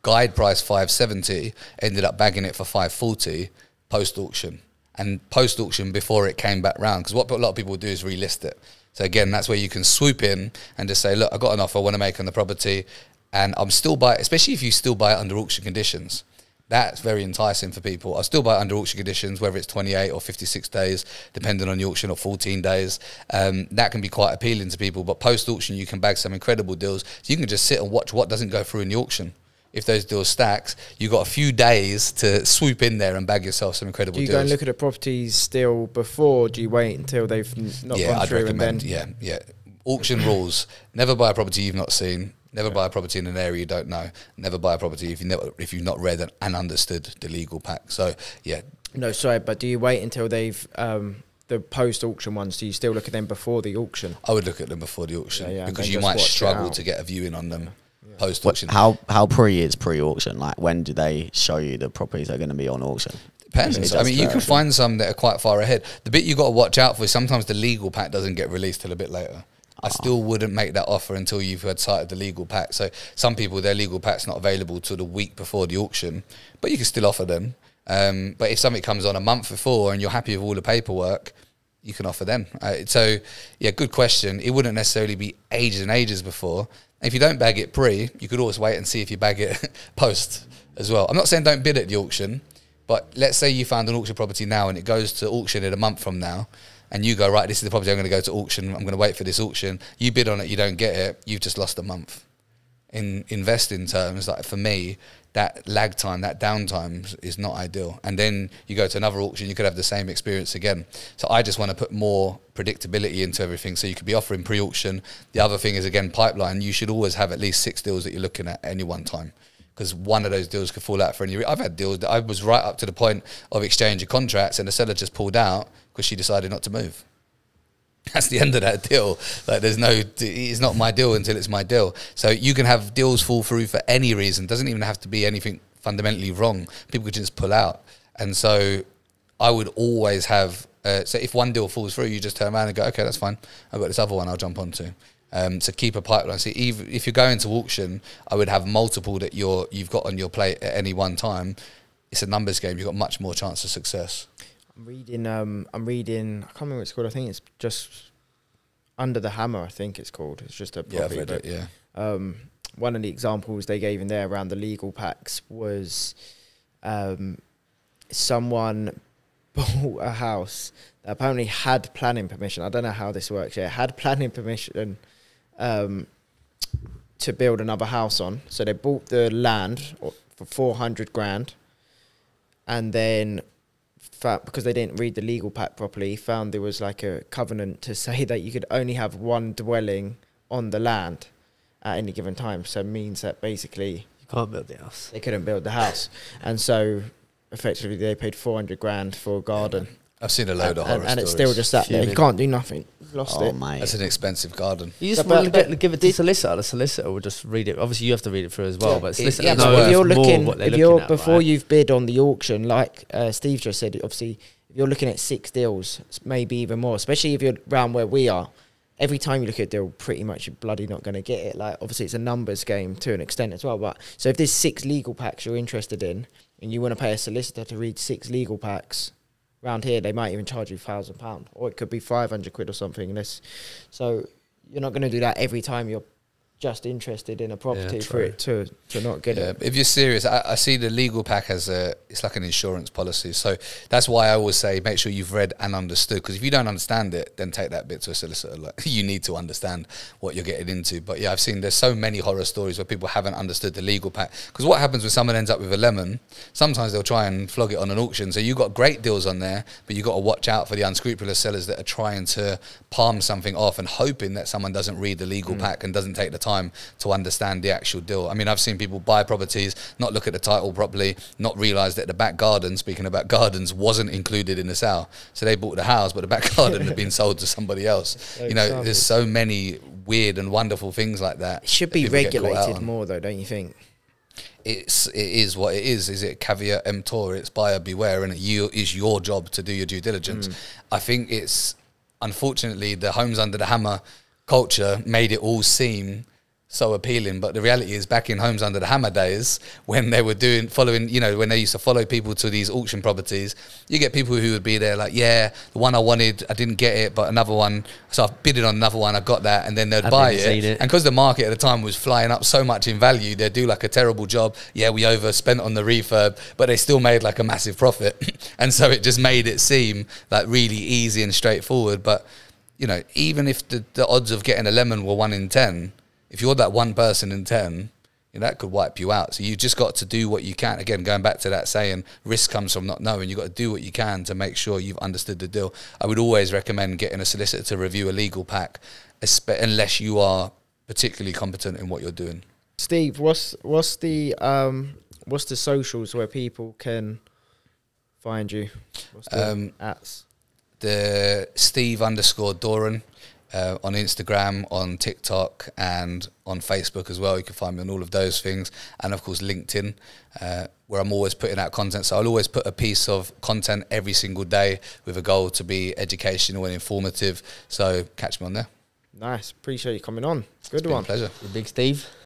guide price 570, ended up bagging it for 540 post-auction. And post-auction before it came back round, because what a lot of people do is relist it. So again, that's where you can swoop in and just say, look, I got an offer I want to make on the property, and I'm still buying, especially if you still buy it under auction conditions. That's very enticing for people. I'll still buy it under auction conditions, whether it's 28 or 56 days, depending on the auction, or 14 days. That can be quite appealing to people. But post-auction, you can bag some incredible deals. So you can just sit and watch what doesn't go through in the auction. If those deals stacks, you've got a few days to swoop in there and bag yourself some incredible deals. Do you go and look at the properties still before, or do you wait until they've not gone through? I'd recommend, yeah. Auction rules: never buy a property you've not seen. Never buy a property in an area you don't know. Never buy a property if you've not read and understood the legal pack. So, yeah. No, sorry, but do you wait until they've the post-auction ones? Do you still look at them before the auction? I would look at them before the auction, because you might struggle to get a viewing on them. Post-auction. How is pre-auction? Like, when do they show you the properties that are going to be on auction? Depends. I mean, you can find some that are quite far ahead. The bit you got to watch out for is sometimes the legal pack doesn't get released till a bit later. I still wouldn't make that offer until you've had sight of the legal pack. So some people, their legal pack's not available till the week before the auction, but you can still offer them. But if something comes on a month before and you're happy with all the paperwork, you can offer them. So, yeah, good question. It wouldn't necessarily be ages and ages before. If you don't bag it pre, you could always wait and see if you bag it post as well. I'm not saying don't bid at the auction, but let's say you found an auction property now and it goes to auction in a month from now. and you go, right, this is the property I'm going to go to auction, I'm going to wait for this auction, you bid on it, you don't get it, you've just lost a month. In investing terms, like for me, that lag time, that downtime is not ideal. And then you go to another auction, you could have the same experience again. So I just want to put more predictability into everything. So you could be offering pre-auction. The other thing is, again, pipeline. You should always have at least 6 deals that you're looking at any one time, because one of those deals could fall out for any reason. I've had deals that I was right up to the point of exchange of contracts and the seller just pulled out because she decided not to move. That's the end of that deal. Like, it's not my deal until it's my deal. So you can have deals fall through for any reason. It doesn't even have to be anything fundamentally wrong. People could just pull out. And so I would always have, so if one deal falls through, you just turn around and go, okay, that's fine. I've got this other one I'll jump onto. So keep a pipeline. So even if you're going to auction, I would have multiple that you've got on your plate at any one time. It's a numbers game. You've got much more chance of success. I'm reading, I can't remember what it's called. I think it's just Under the Hammer, I think it's called. It's just a property. Yeah, I've read it, yeah. One of the examples they gave in there around the legal packs was someone bought a house that apparently had planning permission. I don't know how this works. Yeah, had planning permission to build another house on. So they bought the land for 400 grand, and then because they didn't read the legal pack properly, found there was like a covenant to say that you could only have one dwelling on the land at any given time. So it means that basically you can't build the house. They couldn't build the house, and so effectively they paid 400 grand for a garden. I've seen a load of horror and stories. it's still just sat there. You can't do nothing. Lost it. Mate. That's an expensive garden. You just want to give it to the solicitor. The solicitor will just read it. Obviously, you have to read it through as well. But solicitor if you're looking, before right? you've bid on the auction, like Steve just said, obviously, if you're looking at 6 deals, maybe even more, especially if you're around where we are, every time you look at a deal, pretty much you're bloody not going to get it. Like, obviously, it's a numbers game to an extent as well. But so if there's 6 legal packs you're interested in, and you want to pay a solicitor to read 6 legal packs, around here, they might even charge you £1,000, or it could be 500 quid or something. So you're not going to do that every time you're just interested in a property for it to not get it. If you're serious, I see the legal pack as it's like an insurance policy. So that's why I always say make sure you've read and understood, because if you don't understand it, then take that bit to a solicitor. Like, you need to understand what you're getting into. But yeah, I've seen there's so many horror stories where people haven't understood the legal pack. Because what happens when someone ends up with a lemon, sometimes they'll try and flog it on an auction. So you've got great deals on there, but you've got to watch out for the unscrupulous sellers that are trying to palm something off and hoping that someone doesn't read the legal pack and doesn't take the time to understand the actual deal. I mean, I've seen people buy properties, not look at the title properly, not realise that the back garden, speaking about gardens, wasn't included in the sale. So they bought the house, but the back garden had been sold to somebody else. You know, there's so many weird and wonderful things like that. It should be regulated more, though, don't you think? It is what it is. Is it caveat emptor? It's buyer beware, and it's your job to do your due diligence. I think it's, unfortunately, the homes under the hammer culture made it all seem so appealing, but the reality is, back in Homes Under the Hammer days, when they were following, you know, when they used to follow people to these auction properties, you get people who would be there like, yeah, the one I wanted, I didn't get it, but another one, so I've bidded on another one, I got that, and then they'd buy it. And because the market at the time was flying up so much in value, they'd do like a terrible job. Yeah, we overspent on the refurb, but they still made like a massive profit. And so it just made it seem like really easy and straightforward. But, you know, even if the odds of getting a lemon were 1 in 10, if you're that one person in 10, you know, that could wipe you out. So you've just got to do what you can. Again, going back to that saying, risk comes from not knowing. You've got to do what you can to make sure you've understood the deal. I would always recommend getting a solicitor to review a legal pack, unless you are particularly competent in what you're doing. Steve, what's the socials where people can find you? What's the ats? The Steve_Doran. On Instagram, on TikTok, and on Facebook as well. You can find me on all of those things. And of course, LinkedIn, where I'm always putting out content. So I'll always put a piece of content every single day with a goal to be educational and informative. So catch me on there. Nice. Appreciate you coming on. Good one. Pleasure. Big Steve.